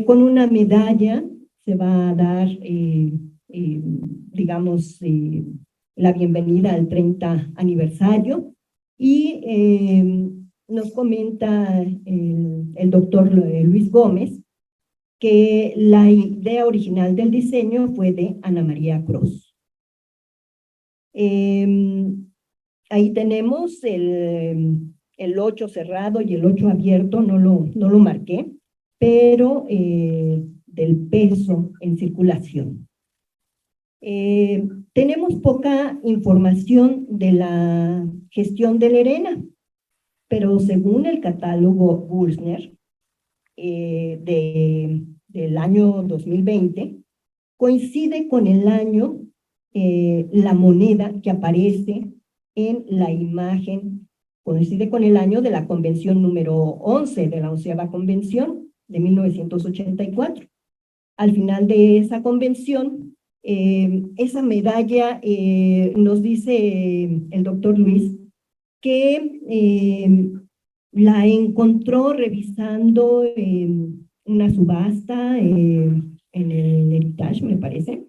con una medalla se va a dar, digamos, la bienvenida al 30 aniversario y nos comenta el doctor Luis Gómez que la idea original del diseño fue de Ana María Cruz. Ahí tenemos el 8 cerrado y el 8 abierto, no lo marqué, pero del peso en circulación. Tenemos poca información de la gestión de Lerena, pero según el catálogo Bursner del año 2020, coincide con el año, la moneda que aparece en la imagen, coincide con el año de la convención número 11, de la 11ª convención de 1984. Al final de esa convención, esa medalla, nos dice el doctor Luis, que la encontró revisando una subasta en el Heritage, me parece,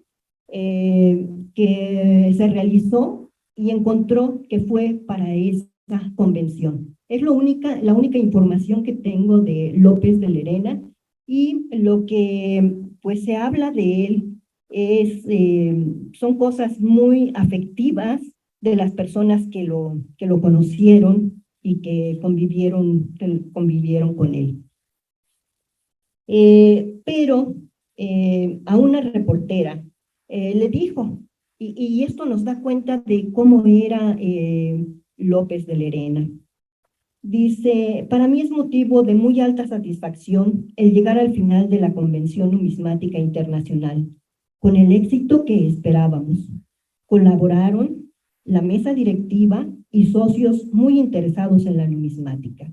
que se realizó y encontró que fue para esa convención. Es la única información que tengo de López de Lerena, y lo que pues se habla de él es, son cosas muy afectivas de las personas que lo conocieron y que convivieron con él. Pero a una reportera le dijo, y esto nos da cuenta de cómo era López de Lerena. Dice, para mí es motivo de muy alta satisfacción el llegar al final de la Convención Numismática Internacional, con el éxito que esperábamos. Colaboraron la mesa directiva y socios muy interesados en la numismática.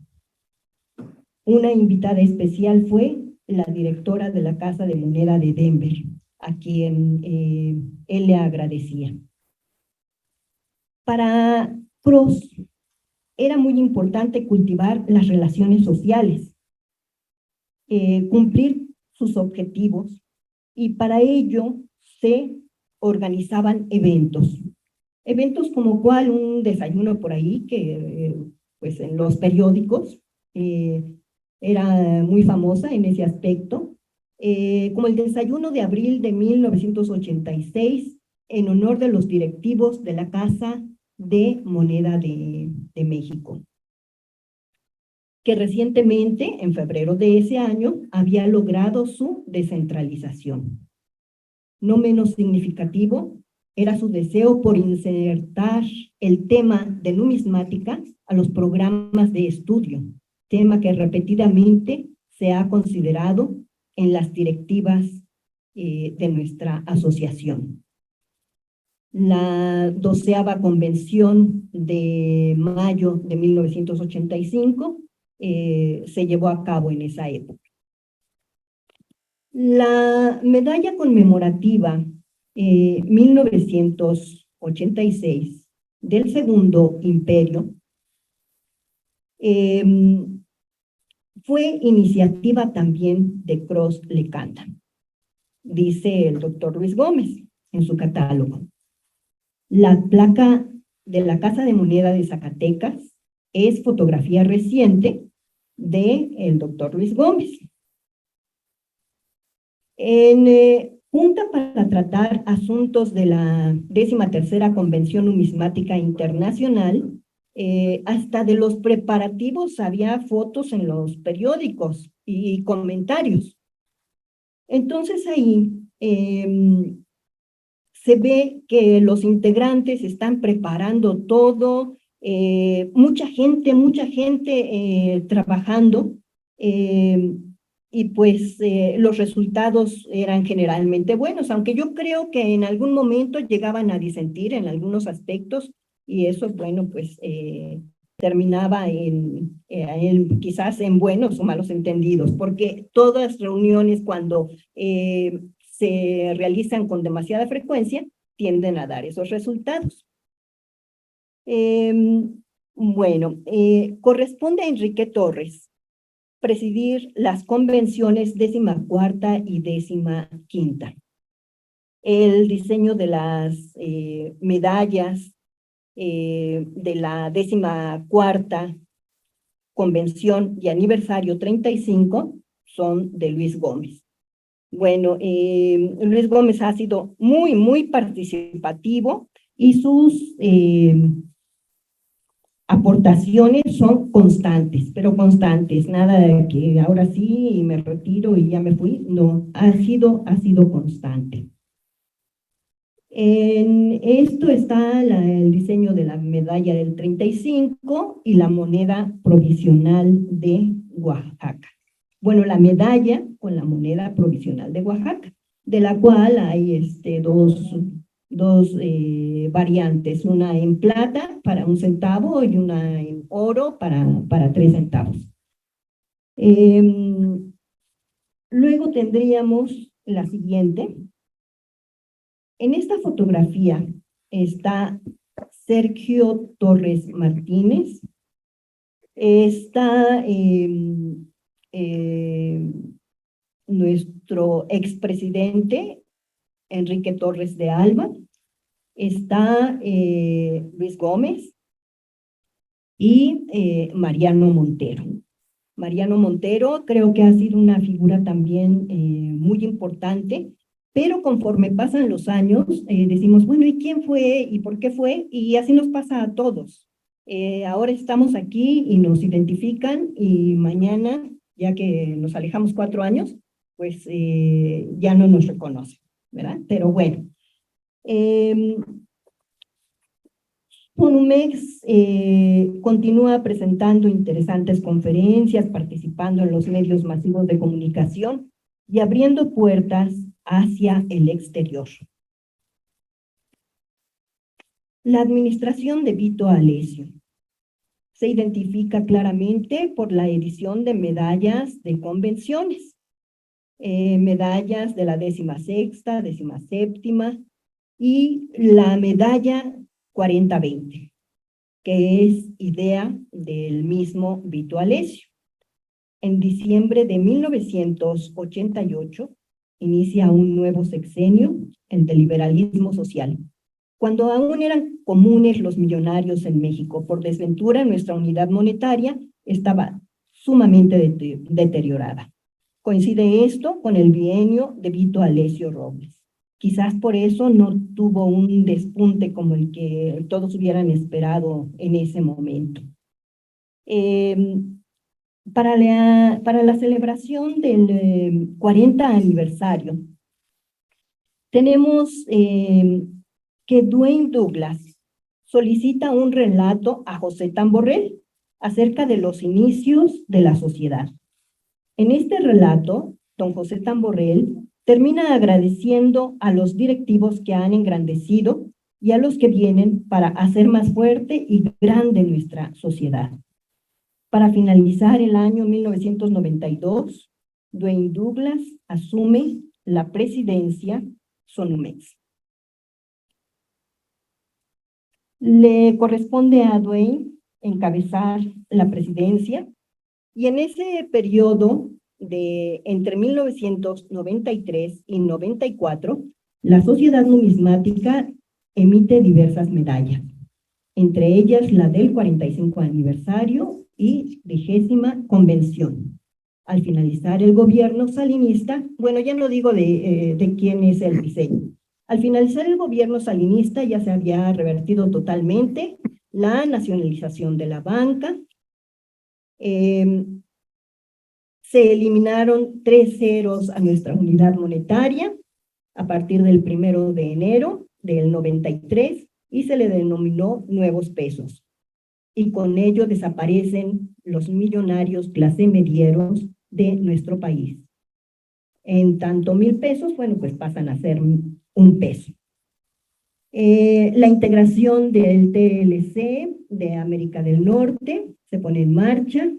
Una invitada especial fue la directora de la Casa de Moneda de Denver, a quien él le agradecía. Para Cruz era muy importante cultivar las relaciones sociales, cumplir sus objetivos, y para ello se organizaban eventos como cual un desayuno por ahí que pues en los periódicos era muy famosa en ese aspecto, como el desayuno de abril de 1986 en honor de los directivos de la Casa de Moneda de México, que recientemente, en febrero de ese año, había logrado su descentralización. No menos significativo era su deseo por insertar el tema de numismática a los programas de estudio, tema que repetidamente se ha considerado en las directivas de nuestra asociación. La 12ª convención de mayo de 1985 se llevó a cabo en esa época. La medalla conmemorativa 1986 del Segundo Imperio fue iniciativa también de Cruz Lecanda, dice el doctor Luis Gómez en su catálogo. La placa de la Casa de Moneda de Zacatecas es fotografía reciente del doctor Luis Gómez. En Junta para tratar asuntos de la 13ª Convención Numismática Internacional, hasta de los preparativos había fotos en los periódicos y comentarios. Entonces ahí se ve que los integrantes están preparando todo, mucha gente trabajando, y pues los resultados eran generalmente buenos, aunque yo creo que en algún momento llegaban a disentir en algunos aspectos, y eso, bueno, pues terminaba quizás en buenos o malos entendidos, porque todas reuniones cuando se realizan con demasiada frecuencia tienden a dar esos resultados. Bueno, corresponde a Enrique Torres presidir las convenciones 14ª y 15ª. El diseño de las medallas de la 14ª convención y aniversario 35 son de Luis Gómez. Bueno, Luis Gómez ha sido muy participativo y sus aportaciones son constantes, pero constantes, nada de que ahora sí me retiro y ya me fui, no, ha sido constante. En esto está el diseño de la medalla del 35 y la moneda provisional de Oaxaca. Bueno, la medalla con la moneda provisional de Oaxaca, de la cual hay dos variantes, una en plata para 1 centavo y una en oro para 3 centavos. Luego tendríamos la siguiente. En esta fotografía está Sergio Torres Martínez, está nuestro expresidente Enrique Torres de Alba, está Luis Gómez y Mariano Montero. Mariano Montero creo que ha sido una figura también muy importante, pero conforme pasan los años decimos, bueno, ¿y quién fue? ¿Y por qué fue? Y así nos pasa a todos. Ahora estamos aquí y nos identifican y mañana, ya que nos alejamos 4 años, pues ya no nos reconocen, ¿verdad? Pero bueno. Fonumex continúa presentando interesantes conferencias, participando en los medios masivos de comunicación y abriendo puertas hacia el exterior. La administración de Vito Alessio se identifica claramente por la edición de medallas de convenciones, medallas de la 16ª, 17ª y la medalla 40-20, que es idea del mismo Vito Alessio. En diciembre de 1988 inicia un nuevo sexenio, el del liberalismo social. Cuando aún eran comunes los millonarios en México, por desventura nuestra unidad monetaria estaba sumamente deteriorada. Coincide esto con el bienio de Vito Alessio Robles. Quizás por eso no tuvo un despunte como el que todos hubieran esperado en ese momento. Para la celebración del 40 aniversario, tenemos que Dwayne Douglas solicita un relato a José Tamborrell acerca de los inicios de la sociedad. En este relato, don José Tamborrell termina agradeciendo a los directivos que han engrandecido y a los que vienen para hacer más fuerte y grande nuestra sociedad. Para finalizar el año 1992, Dwayne Douglas asume la presidencia Sonumex. Le corresponde a Dwayne encabezar la presidencia y en ese periodo de entre 1993 y 94, la Sociedad Numismática emite diversas medallas. entre ellas la del 45 aniversario y 20ª convención. Al finalizar el gobierno salinista, bueno, ya no digo de quién es el diseño. Al finalizar el gobierno salinista ya se había revertido totalmente la nacionalización de la banca. Se eliminaron 3 ceros a nuestra unidad monetaria a partir del 1 de enero del 93 y se le denominó nuevos pesos. Y con ello desaparecen los millonarios clase medieros de nuestro país. En tanto 1,000 pesos, bueno, pues pasan a ser 1 peso. La integración del TLC de América del Norte se pone en marcha.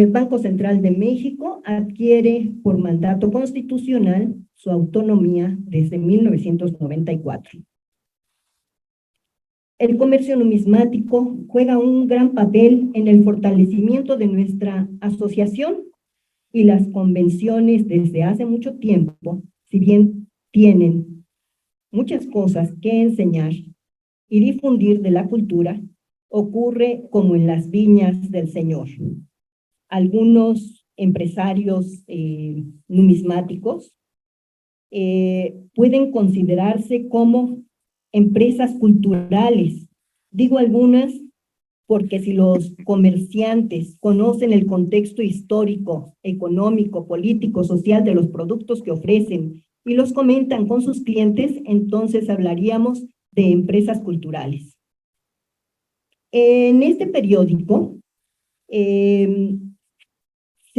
Banco Central de México adquiere por mandato constitucional su autonomía desde 1994. El comercio numismático juega un gran papel en el fortalecimiento de nuestra asociación y las convenciones desde hace mucho tiempo, si bien tienen muchas cosas que enseñar y difundir de la cultura, ocurre como en las viñas del Señor. Algunos empresarios numismáticos pueden considerarse como empresas culturales. Digo algunas porque si los comerciantes conocen el contexto histórico, económico, político, social de los productos que ofrecen y los comentan con sus clientes, entonces hablaríamos de empresas culturales. En este periódico se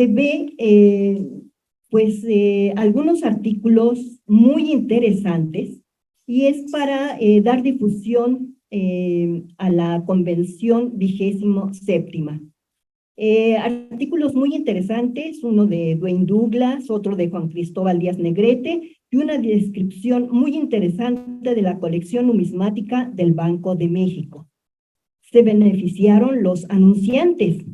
ve algunos artículos muy interesantes y es para dar difusión a la convención 27ª. Artículos muy interesantes, uno de Dwayne Douglas, otro de Juan Cristóbal Díaz Negrete y una descripción muy interesante de la colección numismática del Banco de México. Se beneficiaron los anunciantes,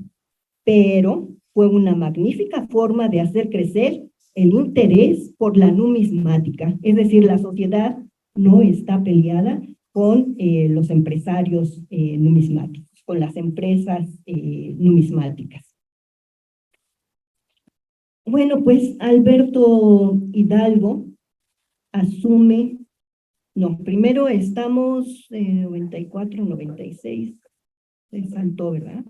pero fue una magnífica forma de hacer crecer el interés por la numismática. Es decir, la sociedad no está peleada con los empresarios numismáticos, con las empresas numismáticas. Bueno, pues Alberto Hidalgo asume, primero estamos 94, 96, se saltó, ¿verdad?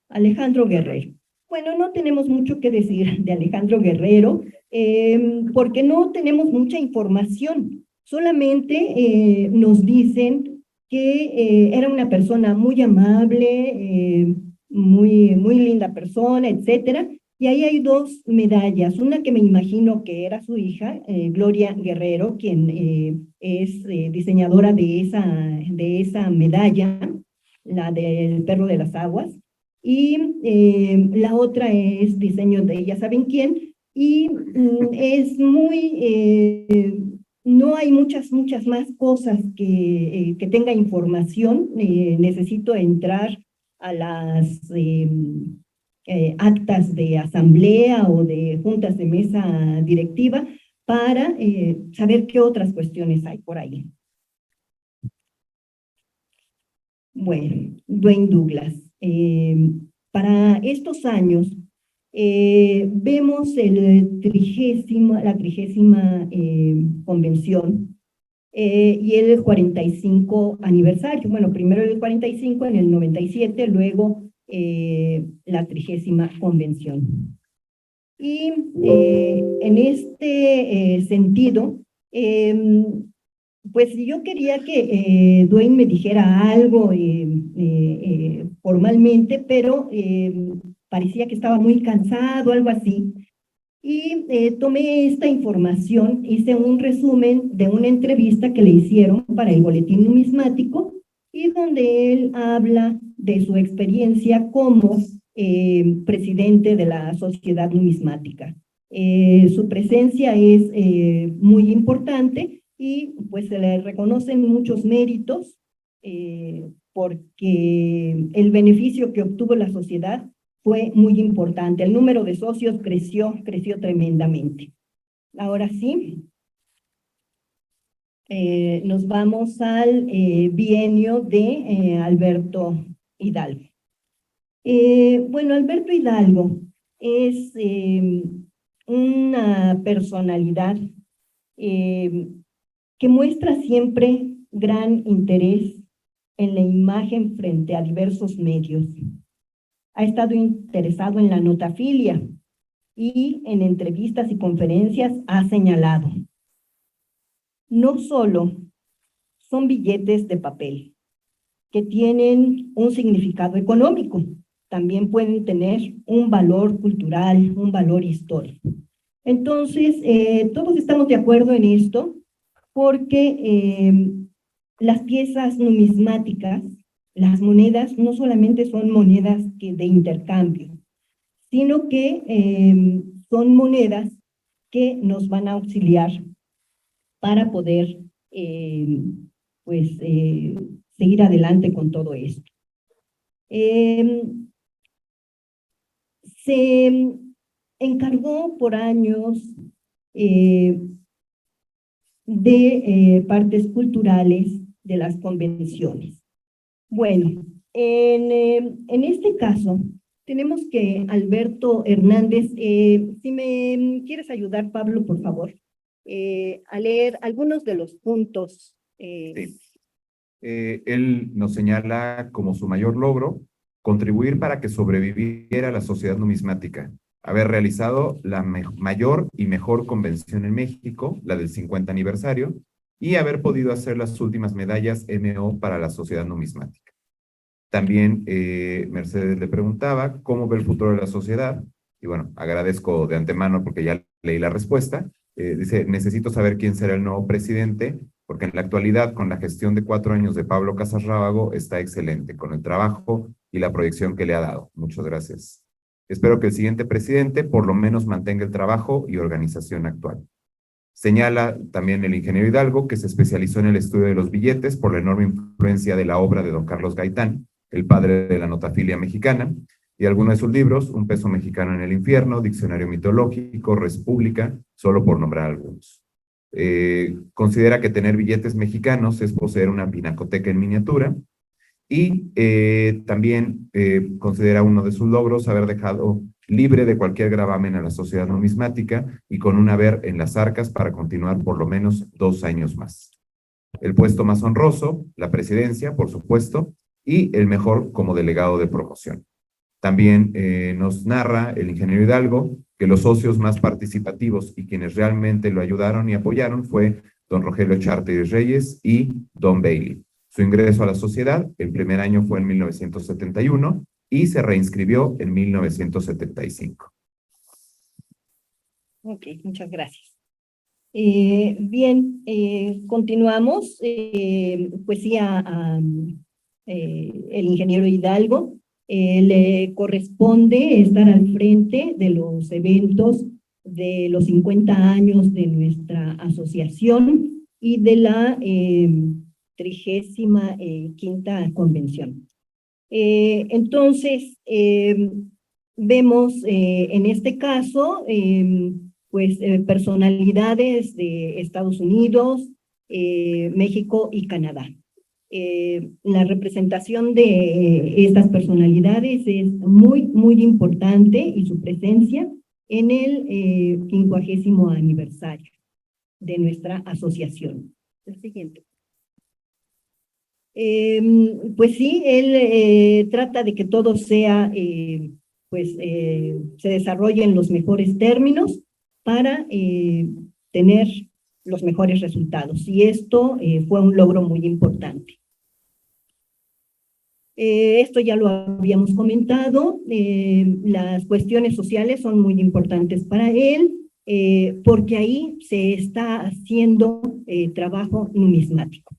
Alejandro Guerrero. Bueno, no tenemos mucho que decir de Alejandro Guerrero, porque no tenemos mucha información. Solamente nos dicen que era una persona muy amable, muy linda persona, etcétera. Y ahí hay 2 medallas, una que me imagino que era su hija, Gloria Guerrero, quien es diseñadora de esa medalla, la del perro de las aguas, y la otra es diseño de ya saben quién, y es no hay muchas más cosas que tenga información. Necesito entrar a las actas de asamblea o de juntas de mesa directiva para saber qué otras cuestiones hay por ahí. Bueno, Dwayne Douglas. Para estos años vemos la 30ª convención y el 45 aniversario. Bueno, primero el 45 en el 97, luego la 30ª convención. Y en este sentido, pues yo quería que Dwayne me dijera algo formalmente, pero parecía que estaba muy cansado, algo así. Y tomé esta información, hice un resumen de una entrevista que le hicieron para el Boletín Numismático y donde él habla de su experiencia como presidente de la Sociedad Numismática. Su presencia es muy importante y pues se le reconocen muchos méritos porque el beneficio que obtuvo la sociedad fue muy importante. El número de socios creció tremendamente. Ahora sí. nos vamos al bienio de Alberto Hidalgo. Bueno, Alberto Hidalgo es una personalidad que muestra siempre gran interés en la imagen frente a diversos medios. Ha estado interesado en la notafilia y en entrevistas y conferencias ha señalado: no solo son billetes de papel que tienen un significado económico, también pueden tener un valor cultural, un valor histórico. Entonces, todos estamos de acuerdo en esto porque las piezas numismáticas, las monedas, no solamente son monedas de intercambio, sino que son monedas que nos van a auxiliar para poder seguir adelante con todo esto. Se encargó por años de partes culturales de las convenciones. Bueno, en este caso, tenemos que Alberto Hernández, si me quieres ayudar, Pablo, por favor, a leer algunos de los puntos. Sí. Él nos señala como su mayor logro contribuir para que sobreviviera la sociedad numismática, haber realizado la mayor y mejor convención en México, la del 50 aniversario, y haber podido hacer las últimas medallas MO para la sociedad numismática. También Mercedes le preguntaba cómo ve el futuro de la sociedad, y bueno, agradezco de antemano porque ya leí la respuesta. Dice, necesito saber quién será el nuevo presidente, porque en la actualidad, con la gestión de 4 años de Pablo Casas Rábago, está excelente, con el trabajo y la proyección que le ha dado. Muchas gracias. Espero que el siguiente presidente por lo menos mantenga el trabajo y organización actual. Señala también el ingeniero Hidalgo, que se especializó en el estudio de los billetes por la enorme influencia de la obra de don Carlos Gaitán, el padre de la notafilia mexicana, y algunos de sus libros, Un peso mexicano en el infierno, Diccionario mitológico, Res Pública, solo por nombrar algunos. Considera que tener billetes mexicanos es poseer una pinacoteca en miniatura, y también considera uno de sus logros haber dejado libre de cualquier gravamen a la sociedad numismática y con un haber en las arcas para continuar por lo menos 2 años más. El puesto más honroso, la presidencia, por supuesto, y el mejor como delegado de promoción. También nos narra el ingeniero Hidalgo que los socios más participativos y quienes realmente lo ayudaron y apoyaron fue don Rogelio Charteris Reyes y don Bailey. Su ingreso a la sociedad, el primer año fue en 1971 y se reinscribió en 1975. Ok, muchas gracias. Bien, continuamos. Pues sí, el ingeniero Hidalgo le corresponde estar al frente de los eventos de los 50 años de nuestra asociación y de la 35ª convención. Entonces, vemos en este caso, personalidades de Estados Unidos, México y Canadá. La representación de estas personalidades es muy, muy importante y su presencia en el 50º aniversario de nuestra asociación. El siguiente. Pues sí, él trata de que todo sea, se desarrolle en los mejores términos para tener los mejores resultados. Y esto fue un logro muy importante. Esto ya lo habíamos comentado. Las cuestiones sociales son muy importantes para él, porque ahí se está haciendo trabajo numismático.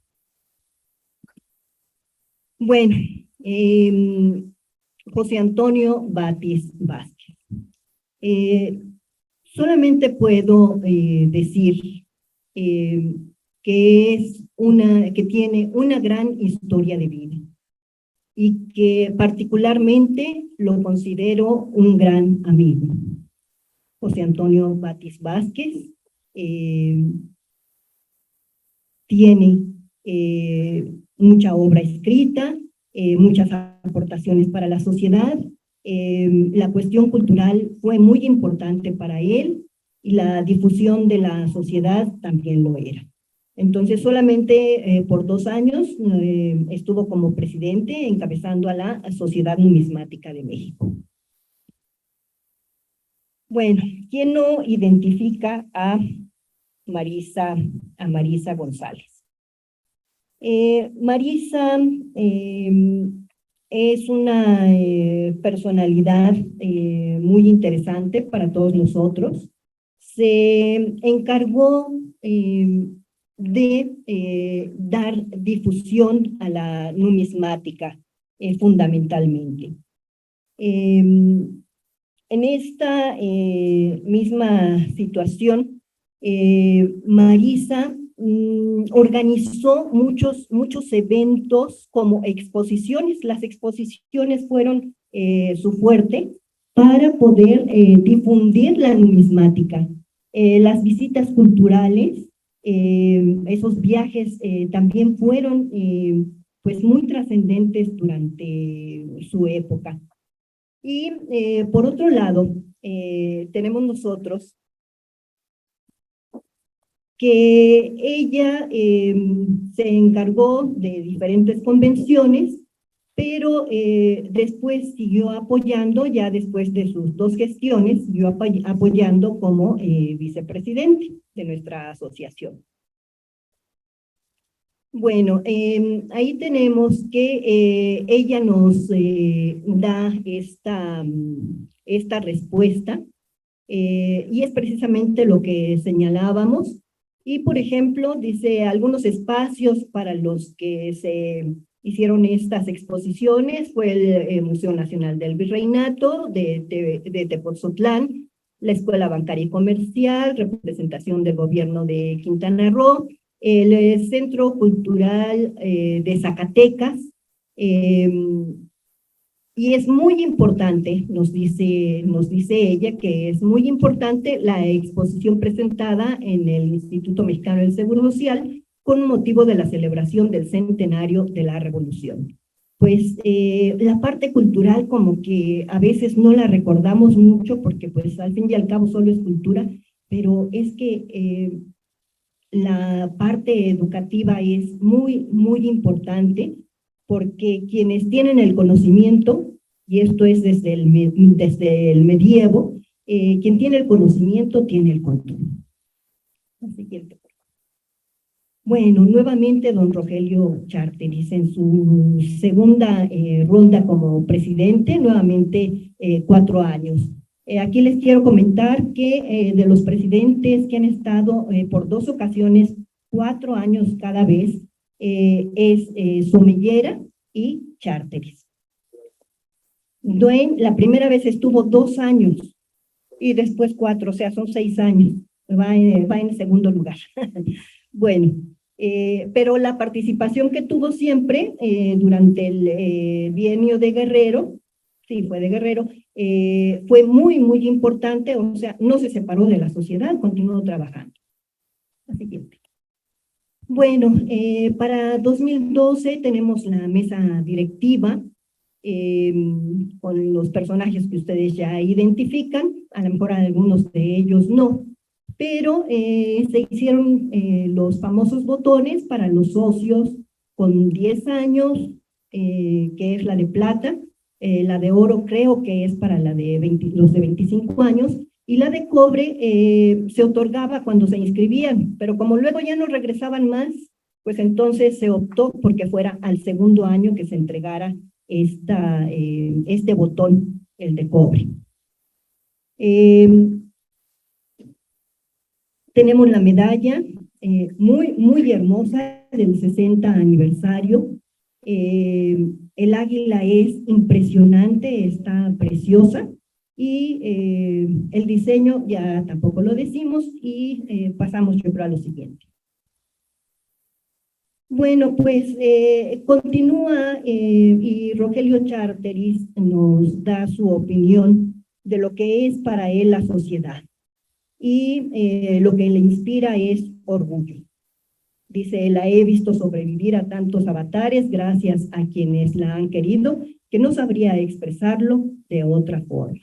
Bueno, José Antonio Batis Vázquez. Solamente puedo decir que tiene una gran historia de vida y que particularmente lo considero un gran amigo. José Antonio Batis Vázquez tiene mucha obra escrita, muchas aportaciones para la sociedad. La cuestión cultural fue muy importante para él y la difusión de la sociedad también lo era. Entonces, solamente por 2 años estuvo como presidente encabezando a la Sociedad Numismática de México. Bueno, ¿quién no identifica a Marisa González? Marisa es una personalidad muy interesante para todos nosotros. Se encargó de dar difusión a la numismática fundamentalmente. En esta misma situación, Marisa organizó muchos eventos como exposiciones. Las exposiciones fueron su fuerte para poder difundir la numismática. Las visitas culturales, esos viajes también fueron pues muy trascendentes durante su época. Y por otro lado, tenemos nosotros que ella se encargó de diferentes convenciones, pero después siguió apoyando, ya después de sus 2 gestiones, siguió apoyando como vicepresidente de nuestra asociación. Bueno, ahí tenemos que ella nos da esta respuesta y es precisamente lo que señalábamos. Y, por ejemplo, dice algunos espacios para los que se hicieron estas exposiciones fue el Museo Nacional del Virreinato de Tepoztlán, la Escuela Bancaria y Comercial, representación del gobierno de Quintana Roo, el Centro Cultural de Zacatecas, y es muy importante, nos dice ella, que es muy importante la exposición presentada en el Instituto Mexicano del Seguro Social con motivo de la celebración del centenario de la Revolución. Pues la parte cultural como que a veces no la recordamos mucho porque pues al fin y al cabo solo es cultura, pero es que la parte educativa es muy importante porque quienes tienen el conocimiento, y esto es desde el medievo, quien tiene el conocimiento tiene el control. Siguiente. Bueno, nuevamente don Rogelio Charteris en su segunda ronda como presidente, nuevamente 4 años. Aquí les quiero comentar que de los presidentes que han estado por 2 ocasiones, 4 años cada vez, es Somellera y Charteris. Duane, la primera vez estuvo 2 años y después 4, o sea, son 6 años. Va en segundo lugar. Bueno, pero la participación que tuvo siempre durante el bienio de Guerrero, sí, fue de Guerrero, fue muy importante, o sea, no se separó de la sociedad, continuó trabajando. La siguiente. Bueno, para 2012 tenemos la mesa directiva con los personajes que ustedes ya identifican, a lo mejor algunos de ellos no, pero se hicieron los famosos botones para los socios con 10 años, que es la de plata, la de oro creo que es para los de 25 años, y la de cobre se otorgaba cuando se inscribían, pero como luego ya no regresaban más, pues entonces se optó porque fuera al segundo año que se entregara este botón, el de cobre. Tenemos la medalla muy hermosa del 60 aniversario. El águila es impresionante, está preciosa. Y el diseño ya tampoco lo decimos y pasamos yo creo a lo siguiente. Bueno, pues continúa y Rogelio Charteris nos da su opinión de lo que es para él la sociedad y lo que le inspira es orgullo. Dice, la he visto sobrevivir a tantos avatares gracias a quienes la han querido, que no sabría expresarlo de otra forma.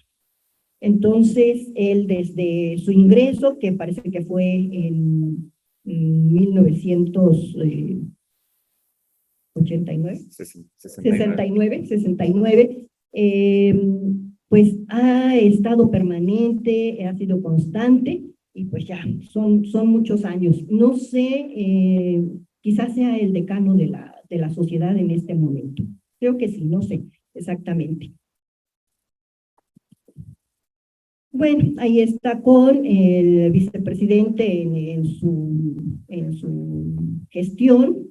Entonces, él desde su ingreso, que parece que fue en 1989, 69, pues ha estado permanente, ha sido constante, y pues ya, son muchos años. No sé, quizás sea el decano de la sociedad en este momento. Creo que sí, no sé exactamente. Bueno, ahí está con el vicepresidente en su gestión,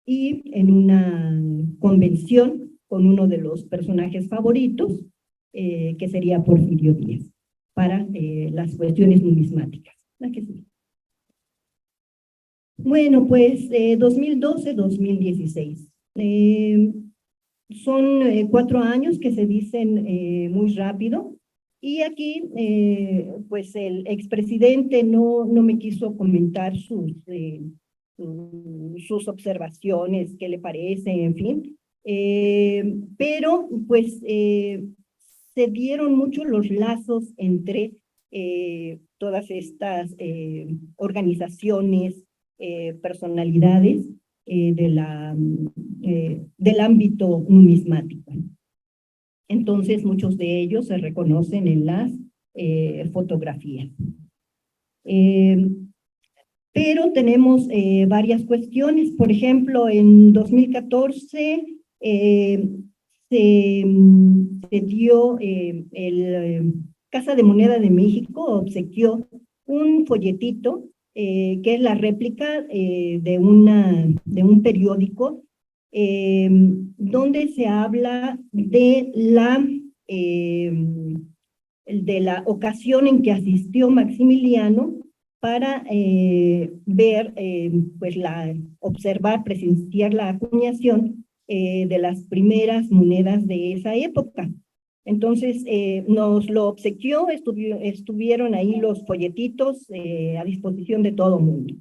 y en una convención con uno de los personajes favoritos, que sería Porfirio Díaz, para las cuestiones numismáticas. La que sigue. Bueno, pues 2012-2016. Son 4 años que se dicen muy rápido, y aquí pues el expresidente no me quiso comentar sus observaciones, qué le parece, en fin, pero pues se dieron mucho los lazos entre todas estas organizaciones, personalidades del ámbito numismático. Entonces, muchos de ellos se reconocen en las fotografías. Pero tenemos varias cuestiones. Por ejemplo, en 2014 se dio Casa de Moneda de México obsequió un folletito que es la réplica de un periódico donde se habla de la ocasión en que asistió Maximiliano para ver, pues observar, presenciar la acuñación de las primeras monedas de esa época. Entonces, nos lo obsequió, estuvieron ahí los folletitos a disposición de todo mundo.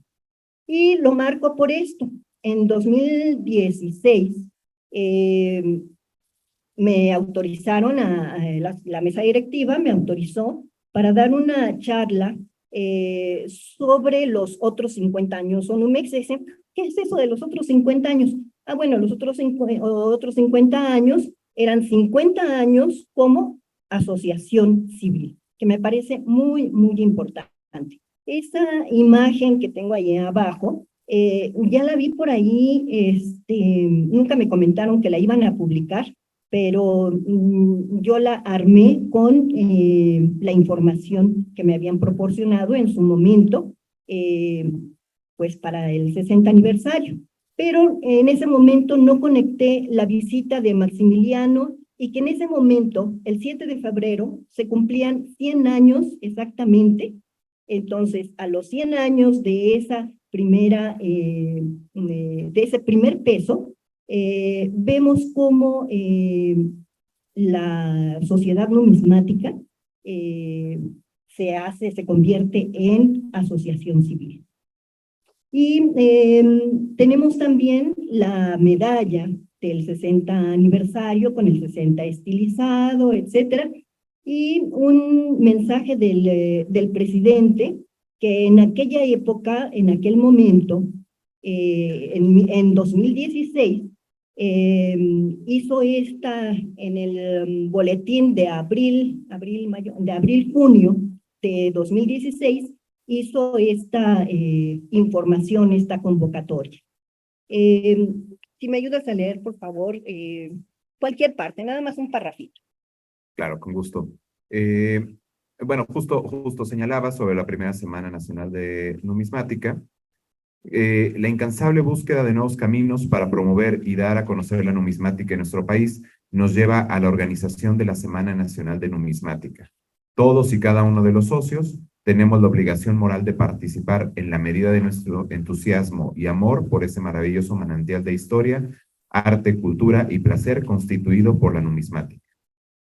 Y lo marco por esto. En 2016, me autorizaron, la mesa directiva me autorizó para dar una charla sobre los otros 50 años. ONUMEX dice, ¿qué es eso de los otros 50 años? Ah, bueno, los otros 50 años eran 50 años como asociación civil, que me parece muy, muy importante. Esa imagen que tengo ahí abajo, ya la vi por ahí, nunca me comentaron que la iban a publicar, pero yo la armé con la información que me habían proporcionado en su momento, pues para el 60 aniversario. Pero en ese momento no conecté la visita de Maximiliano, y que en ese momento, el 7 de febrero, se cumplían 100 años exactamente. Entonces, a los 100 años de esa de ese primer peso, vemos cómo la sociedad numismática se convierte en asociación civil. Y tenemos también la medalla del 60 aniversario con el 60 estilizado, etcétera, y un mensaje del presidente que en aquella época, en aquel momento, en 2016, hizo en el boletín de abril-junio de 2016, hizo esta información, esta convocatoria. Si me ayudas a leer, por favor, cualquier parte, nada más un parrafito. Claro, con gusto. Bueno, justo señalaba sobre la primera Semana Nacional de Numismática, la incansable búsqueda de nuevos caminos para promover y dar a conocer la numismática en nuestro país nos lleva a la organización de la Semana Nacional de Numismática. Todos y cada uno de los socios tenemos la obligación moral de participar en la medida de nuestro entusiasmo y amor por ese maravilloso manantial de historia, arte, cultura y placer constituido por la numismática.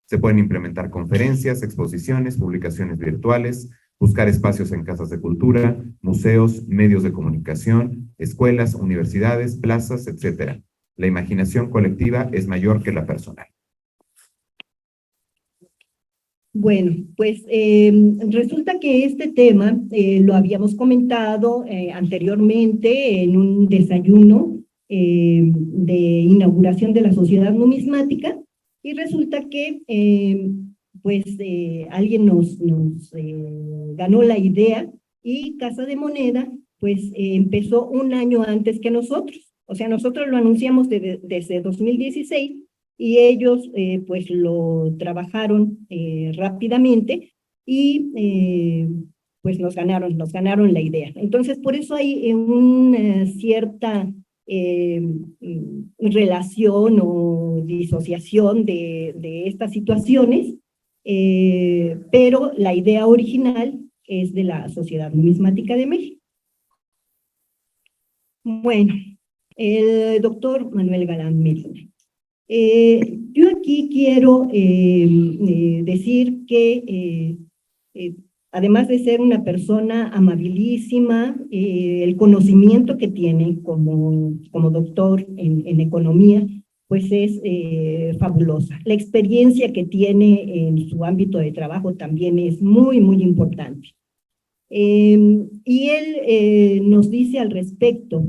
Se pueden implementar conferencias, exposiciones, publicaciones virtuales, buscar espacios en casas de cultura, museos, medios de comunicación, escuelas, universidades, plazas, etcétera. La imaginación colectiva es mayor que la personal. Bueno, pues resulta que este tema lo habíamos comentado anteriormente en un desayuno de inauguración de la Sociedad Numismática, y resulta que alguien nos ganó la idea, y Casa de Moneda pues empezó un año antes que nosotros. O sea, nosotros lo anunciamos desde 2016, y ellos pues lo trabajaron rápidamente, y pues nos ganaron la idea. Entonces, por eso hay una cierta relación o disociación de estas situaciones, pero la idea original es de la Sociedad Numismática de México. Bueno, el doctor Manuel Galán Medina. Yo aquí quiero decir que además de ser una persona amabilísima, el conocimiento que tiene como doctor en economía, pues es fabulosa. La experiencia que tiene en su ámbito de trabajo también es muy, muy importante. Y él nos dice al respecto,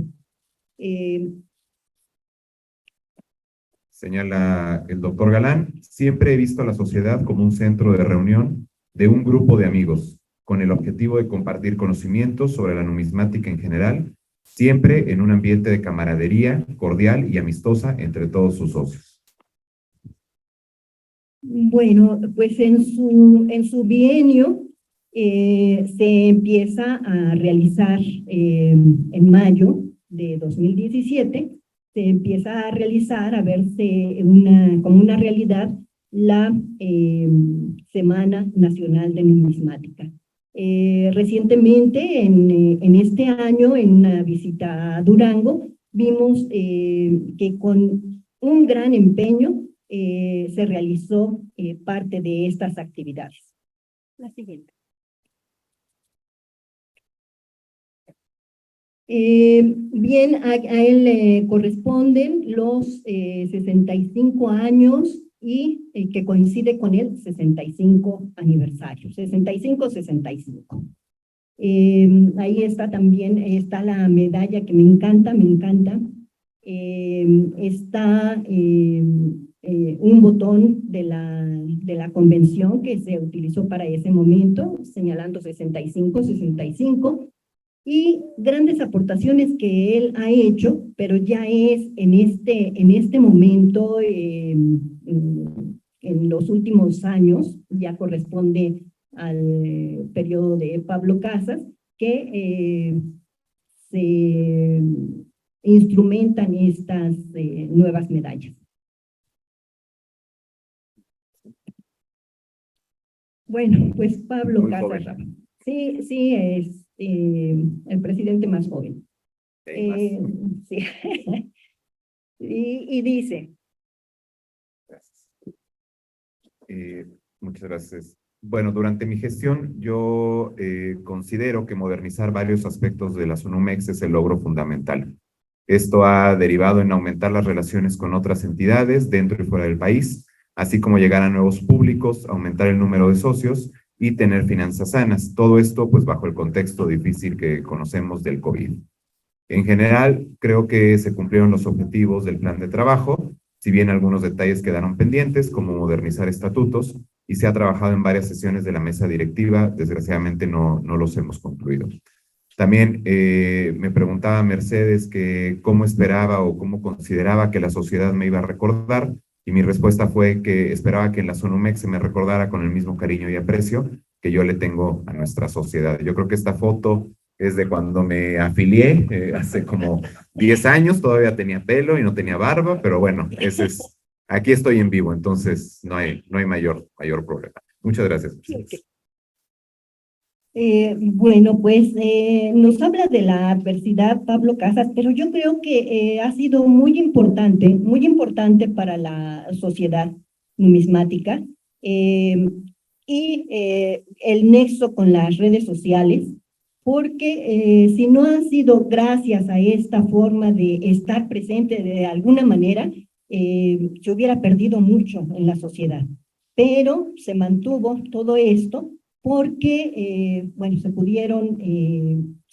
señala el doctor Galán, siempre he visto a la sociedad como un centro de reunión de un grupo de amigos, con el objetivo de compartir conocimientos sobre la numismática en general, siempre en un ambiente de camaradería cordial y amistosa entre todos sus socios. Bueno, pues en su bienio se empieza a realizar en mayo de 2017, se empieza a realizar, a verse como una realidad, la Semana Nacional de Numismática. Recientemente, en este año, en una visita a Durango, vimos que con un gran empeño se realizó parte de estas actividades. La siguiente. Bien, a él le corresponden los 65 años y que coincide con el 65 aniversario, 65-65. Ahí está también, está la medalla que me encanta. Está un botón de la convención que se utilizó para ese momento, señalando 65, y grandes aportaciones que él ha hecho, pero ya es en este momento, en los últimos años, ya corresponde al periodo de Pablo Casas, que se instrumentan estas nuevas medallas. Bueno, pues Pablo Muy Casas, joven. sí, es el presidente más joven. Sí. y dice. Gracias. Muchas gracias. Bueno, durante mi gestión yo considero que modernizar varios aspectos de la SONUMEX es el logro fundamental. Esto ha derivado en aumentar las relaciones con otras entidades dentro y fuera del país, así como llegar a nuevos públicos, aumentar el número de socios y tener finanzas sanas. Todo esto pues bajo el contexto difícil que conocemos del COVID. En general, creo que se cumplieron los objetivos del plan de trabajo, si bien algunos detalles quedaron pendientes, como modernizar estatutos, y se ha trabajado en varias sesiones de la mesa directiva, desgraciadamente no los hemos concluido. También me preguntaba Mercedes que cómo esperaba o cómo consideraba que la sociedad me iba a recordar, y mi respuesta fue que esperaba que en la SONUMEX se me recordara con el mismo cariño y aprecio que yo le tengo a nuestra sociedad. Yo creo que esta foto es de cuando me afilié, hace como 10 años, todavía tenía pelo y no tenía barba, pero bueno, aquí estoy en vivo, entonces no hay mayor problema. Muchas gracias. Bueno, pues nos habla de la adversidad Pablo Casas, pero yo creo que ha sido muy importante para la sociedad numismática. y el nexo con las redes sociales, porque si no ha sido gracias a esta forma de estar presente de alguna manera, se hubiera perdido mucho en la sociedad. Pero se mantuvo todo esto porque, bueno, se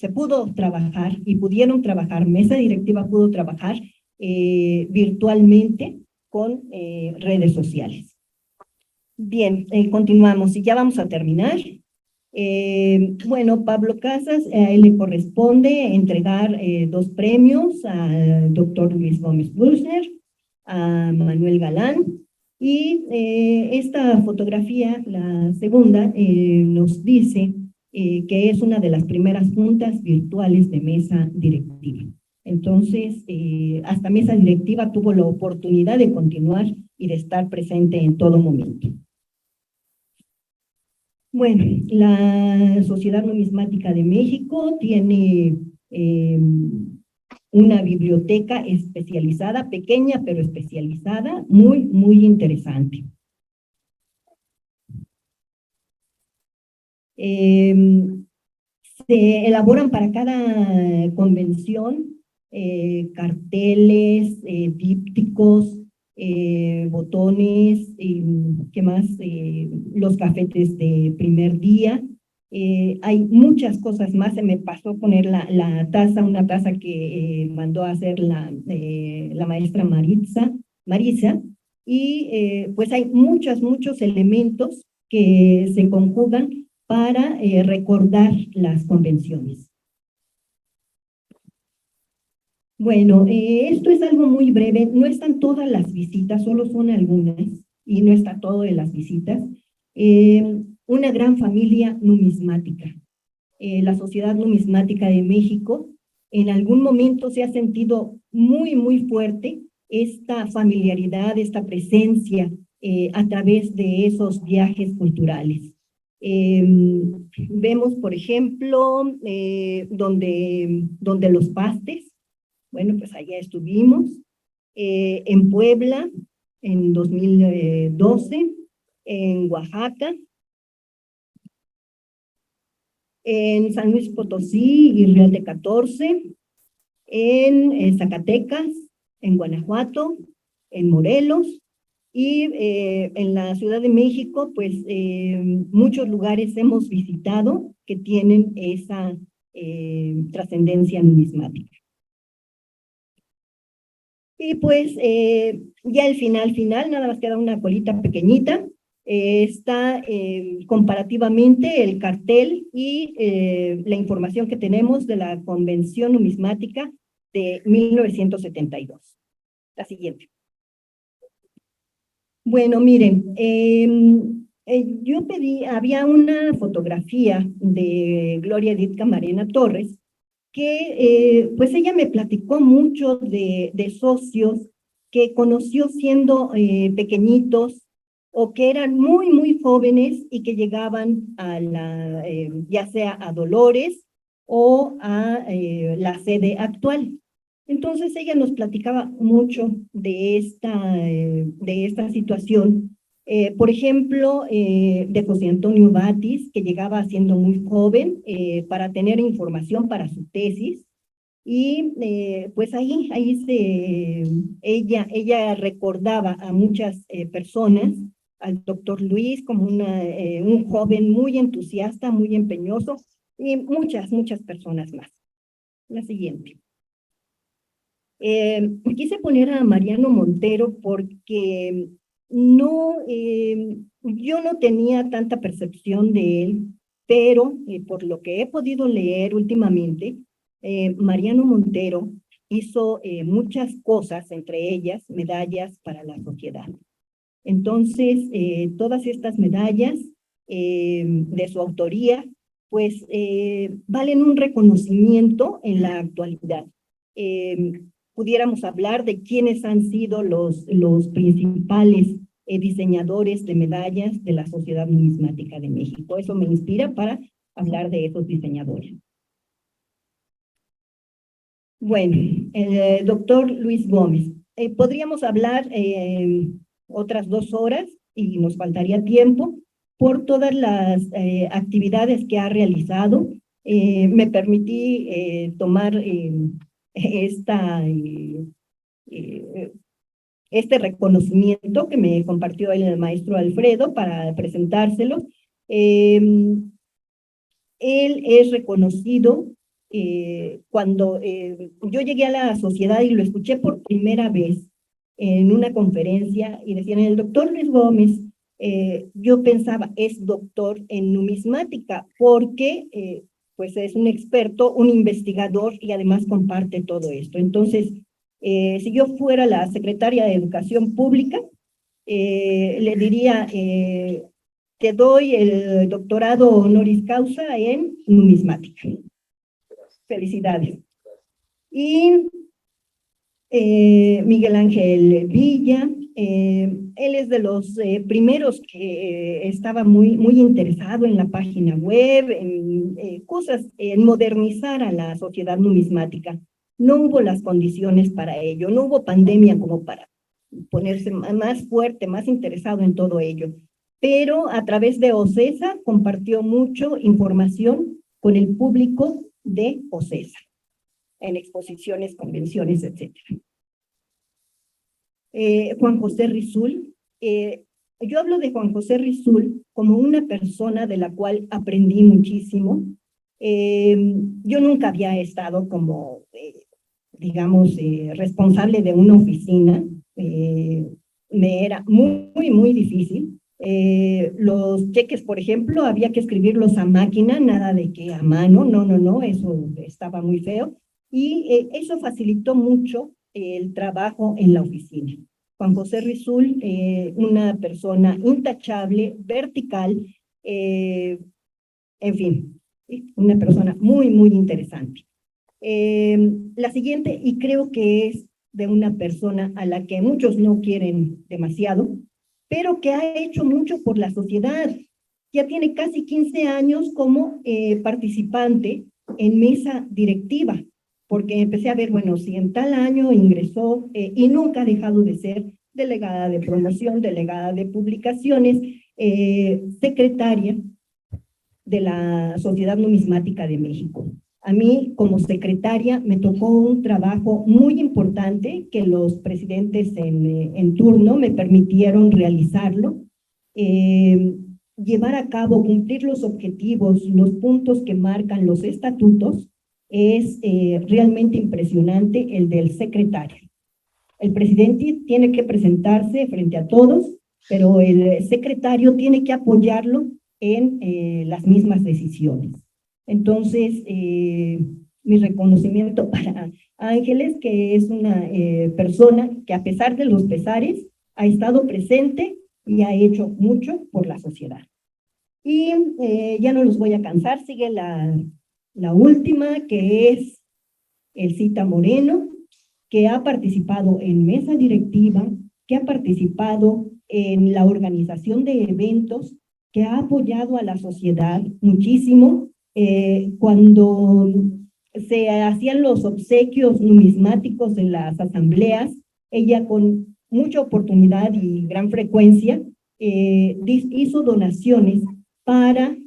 pudo trabajar y pudieron trabajar, mesa directiva pudo trabajar virtualmente con redes sociales. Bien, continuamos y ya vamos a terminar. Bueno, Pablo Casas, a él le corresponde entregar 2 premios al doctor Luis Gómez Bruchner, a Manuel Galán, y esta fotografía, la segunda, nos dice que es una de las primeras juntas virtuales de mesa directiva. Entonces, hasta mesa directiva tuvo la oportunidad de continuar y de estar presente en todo momento. Bueno, la Sociedad Numismática de México tiene una biblioteca especializada, pequeña pero especializada, muy interesante. Se elaboran para cada convención carteles, dípticos, botones, ¿qué más? Los gafetes de primer día. Hay muchas cosas más. Se me pasó poner la taza, una taza que mandó a hacer la maestra Marisa, y pues hay muchos elementos que se conjugan para recordar las convenciones. Bueno, esto es algo muy breve, no están todas las visitas, solo son algunas, y no está todo de las visitas. Una gran familia numismática. La Sociedad Numismática de México en algún momento se ha sentido muy fuerte esta familiaridad, esta presencia a través de esos viajes culturales. Vemos, por ejemplo, donde los pastes. Bueno, pues allá estuvimos, en Puebla, en 2012, en Oaxaca, en San Luis Potosí y Real de 14, en Zacatecas, en Guanajuato, en Morelos, y en la Ciudad de México, pues muchos lugares hemos visitado que tienen esa trascendencia numismática. Y pues ya el final, nada más queda una colita pequeñita, está comparativamente el cartel y la información que tenemos de la Convención Numismática de 1972. La siguiente. Bueno, miren, yo había una fotografía de Gloria Edith Camarena Torres, que pues ella me platicó mucho de socios que conoció siendo pequeñitos o que eran muy jóvenes y que llegaban a ya sea a Dolores o a la sede actual. Entonces ella nos platicaba mucho de esta situación. Por ejemplo, de José Antonio Batis, que llegaba siendo muy joven para tener información para su tesis. Y pues ella recordaba a muchas personas, al doctor Luis como un joven muy entusiasta, muy empeñoso, y muchas personas más. La siguiente. Quise poner a Mariano Montero porque yo no tenía tanta percepción de él, pero por lo que he podido leer últimamente, Mariano Montero hizo muchas cosas, entre ellas medallas para la sociedad. Entonces, todas estas medallas de su autoría, pues valen un reconocimiento en la actualidad. Pudiéramos hablar de quiénes han sido los principales diseñadores de medallas de la Sociedad Numismática de México. Eso me inspira para hablar de esos diseñadores. Bueno, el doctor Luis Gómez. Podríamos hablar otras 2 horas y nos faltaría tiempo, por todas las actividades que ha realizado. Me permití tomar este reconocimiento que me compartió el maestro Alfredo para presentárselo. Él es reconocido cuando yo llegué a la sociedad y lo escuché por primera vez en una conferencia y decían, el doctor Luis Gómez, yo pensaba, es doctor en numismática, porque pues es un experto, un investigador y además comparte todo esto. Entonces, si yo fuera la secretaria de Educación Pública, le diría, te doy el doctorado honoris causa en numismática. Felicidades. Y Miguel Ángel Villa, él es de los primeros que estaba muy interesado en la página web, en cosas, en modernizar a la sociedad numismática. No hubo las condiciones para ello, no hubo pandemia como para ponerse más fuerte, más interesado en todo ello. Pero a través de OCESA compartió mucho información con el público de OCESA, en exposiciones, convenciones, etc. Juan José Rizul, yo hablo de Juan José Rizul como una persona de la cual aprendí muchísimo. Yo nunca había estado como, digamos, responsable de una oficina. Me era muy difícil. Los cheques, por ejemplo, había que escribirlos a máquina, nada de que a mano, no, eso estaba muy feo. Y eso facilitó mucho el trabajo en la oficina. Juan José Rizul, una persona intachable, vertical, en fin, una persona muy interesante. La siguiente, y creo que es de una persona a la que muchos no quieren demasiado, pero que ha hecho mucho por la sociedad. Ya tiene casi 15 años como participante en mesa directiva, porque empecé a ver, bueno, si en tal año ingresó y nunca ha dejado de ser delegada de promoción, delegada de publicaciones, secretaria de la Sociedad Numismática de México. A mí, como secretaria, me tocó un trabajo muy importante que los presidentes en turno me permitieron realizarlo, llevar a cabo, cumplir los objetivos, los puntos que marcan los estatutos. Es realmente impresionante el del secretario. El presidente tiene que presentarse frente a todos, pero el secretario tiene que apoyarlo en las mismas decisiones. Entonces, mi reconocimiento para Ángeles, que es una persona que a pesar de los pesares ha estado presente y ha hecho mucho por la sociedad. Y ya no los voy a cansar, sigue la última, que es Elcita Moreno, que ha participado en mesa directiva, que ha participado en la organización de eventos, que ha apoyado a la sociedad muchísimo. Cuando se hacían los obsequios numismáticos en las asambleas, ella con mucha oportunidad y gran frecuencia hizo donaciones para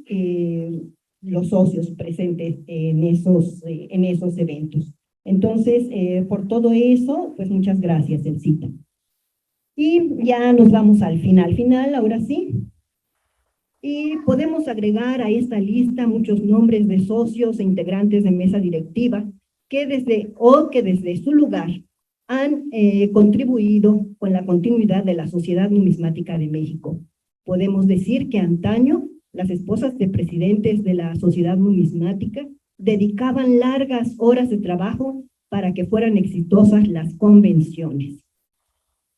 los socios presentes en esos eventos. Entonces, por todo eso, pues muchas gracias, Elcita. Y ya nos vamos al final, ahora sí. Y podemos agregar a esta lista muchos nombres de socios e integrantes de mesa directiva que desde su lugar han contribuido con la continuidad de la Sociedad Numismática de México. Podemos decir que antaño las esposas de presidentes de la Sociedad Numismática dedicaban largas horas de trabajo para que fueran exitosas las convenciones.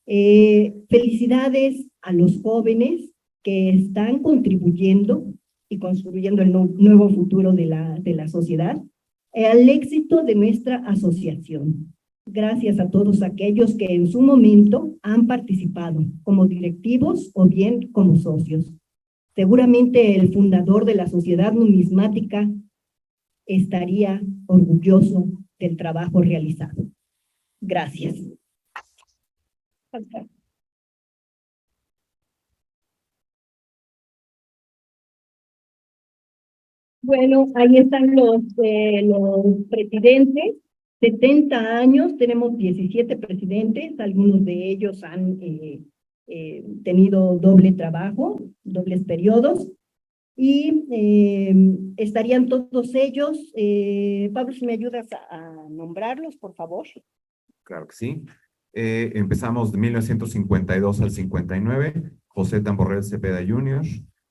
Felicidades a los jóvenes que están contribuyendo y construyendo el nuevo futuro de la sociedad, al éxito de nuestra asociación. Gracias a todos aquellos que en su momento han participado como directivos o bien como socios. Seguramente el fundador de la Sociedad Numismática estaría orgulloso del trabajo realizado. Gracias. Bueno, ahí están los presidentes. 70 años, tenemos 17 presidentes, algunos de ellos han tenido doble trabajo, dobles periodos, y estarían todos ellos. Pablo, si me ayudas a nombrarlos, por favor. Claro que sí. Empezamos de 1952 al 59, José Tamborrell Cepeda Jr.,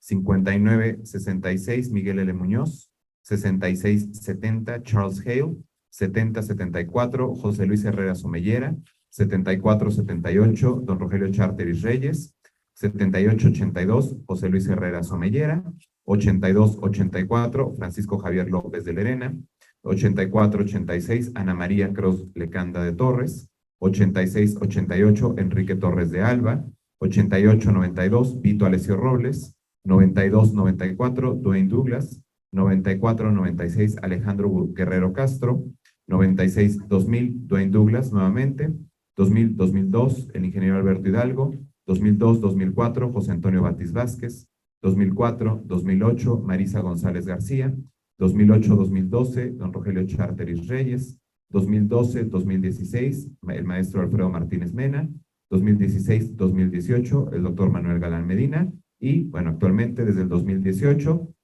59-66, Miguel L. Muñoz, 66-70, Charles Hale, 70-74, José Luis Herrera Somellera, 74-78, don Rogelio Charteris Reyes, 78-82, José Luis Herrera Somellera, 82-84, Francisco Javier López de Lerena, 84-86, Ana María Cruz Lecanda de Torres, 86-88, Enrique Torres de Alba, 88-92, Vito Alessio Robles, 92-94, Dwayne Douglas, 94-96, Alejandro Guerrero Castro, 96-2000, Dwayne Douglas nuevamente, 2000-2002, el ingeniero Alberto Hidalgo, 2002-2004, José Antonio Batiz Vázquez, 2004-2008, Marisa González García, 2008-2012, don Rogelio Charteris Reyes, 2012-2016, el maestro Alfredo Martínez Mena, 2016-2018, el doctor Manuel Galán Medina, y bueno, actualmente desde el 2018,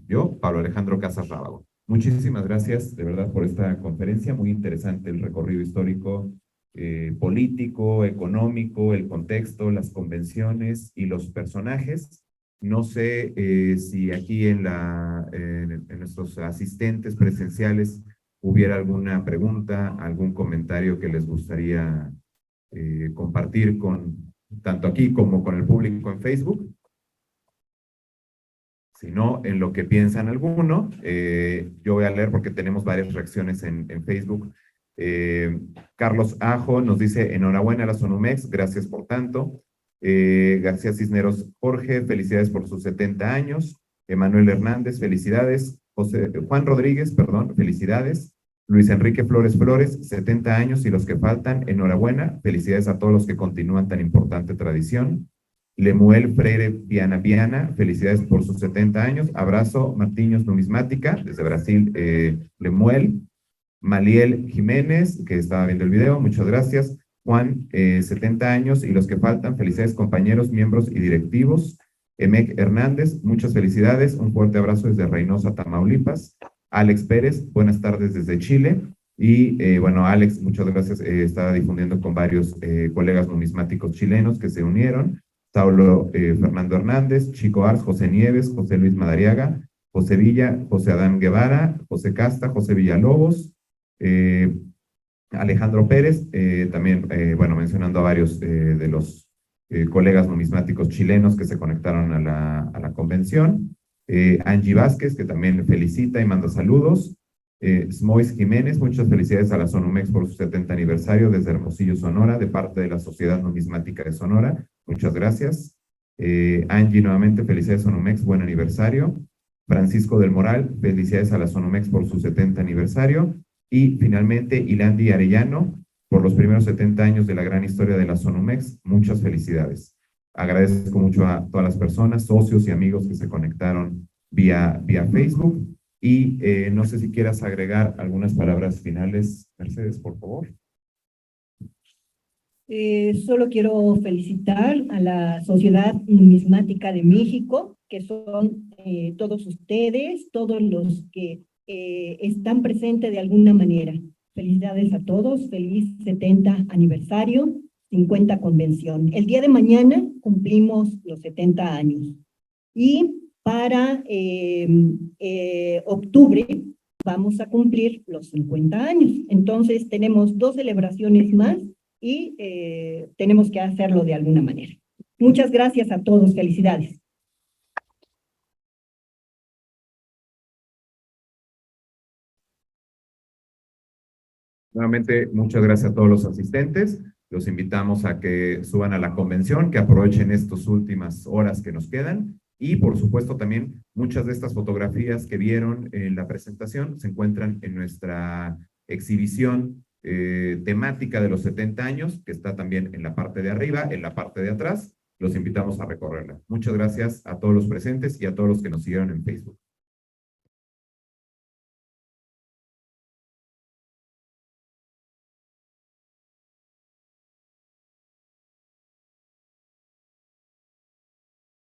yo, Pablo Alejandro Casas Rábago. Muchísimas gracias de verdad por esta conferencia, muy interesante el recorrido histórico, político, económico, el contexto, las convenciones y los personajes. No sé si aquí en nuestros asistentes presenciales hubiera alguna pregunta, algún comentario que les gustaría compartir tanto aquí como con el público en Facebook. Si no, en lo que piensan alguno, yo voy a leer porque tenemos varias reacciones en Facebook. Carlos Ajo nos dice, enhorabuena a la Sonumex, gracias por tanto. García Cisneros Jorge, felicidades por sus 70 años. Emanuel Hernández, felicidades. Juan Rodríguez, perdón, felicidades. Luis Enrique Flores Flores, 70 años y los que faltan, enhorabuena. Felicidades a todos los que continúan tan importante tradición. Lemuel Freire Viana Viana, felicidades por sus 70 años. Abrazo, Martiños Numismática, desde Brasil, Lemuel. Maliel Jiménez, que estaba viendo el video, muchas gracias. Juan, 70 años y los que faltan, felicidades compañeros, miembros y directivos. Emec Hernández, muchas felicidades, un fuerte abrazo desde Reynosa, Tamaulipas. Alex Pérez, buenas tardes desde Chile. Y bueno, Alex, muchas gracias, estaba difundiendo con varios colegas numismáticos chilenos que se unieron. Saulo Fernando Hernández, Chico Ars, José Nieves, José Luis Madariaga, José Villa, José Adán Guevara, José Casta, José Villalobos, Alejandro Pérez, también, bueno, mencionando a varios de los colegas numismáticos chilenos que se conectaron a la convención. Angie Vázquez, que también felicita y manda saludos. Smois Jiménez, muchas felicidades a la Sonumex por su 70 aniversario desde Hermosillo, Sonora, de parte de la Sociedad Numismática de Sonora. Muchas gracias. Angie, nuevamente, felicidades Sonumex, buen aniversario. Francisco del Moral, felicidades a la Sonumex por su 70 aniversario. Y finalmente, Ilandi Arellano, por los primeros 70 años de la gran historia de la Sonumex, muchas felicidades. Agradezco mucho a todas las personas, socios y amigos que se conectaron vía Facebook. Y no sé si quieras agregar algunas palabras finales, Mercedes, por favor. Solo quiero felicitar a la Sociedad Numismática de México, que son todos ustedes, todos los que están presentes de alguna manera. Felicidades a todos, feliz 70 aniversario, 50 convención. El día de mañana cumplimos los 70 años. Y para octubre vamos a cumplir los 50 años. Entonces tenemos 2 celebraciones más y tenemos que hacerlo de alguna manera. Muchas gracias a todos, felicidades. Nuevamente, muchas gracias a todos los asistentes. Los invitamos a que suban a la convención, que aprovechen estas últimas horas que nos quedan. Y, por supuesto, también muchas de estas fotografías que vieron en la presentación se encuentran en nuestra exhibición temática de los 70 años, que está también en la parte de arriba, en la parte de atrás. Los invitamos a recorrerla. Muchas gracias a todos los presentes y a todos los que nos siguieron en Facebook.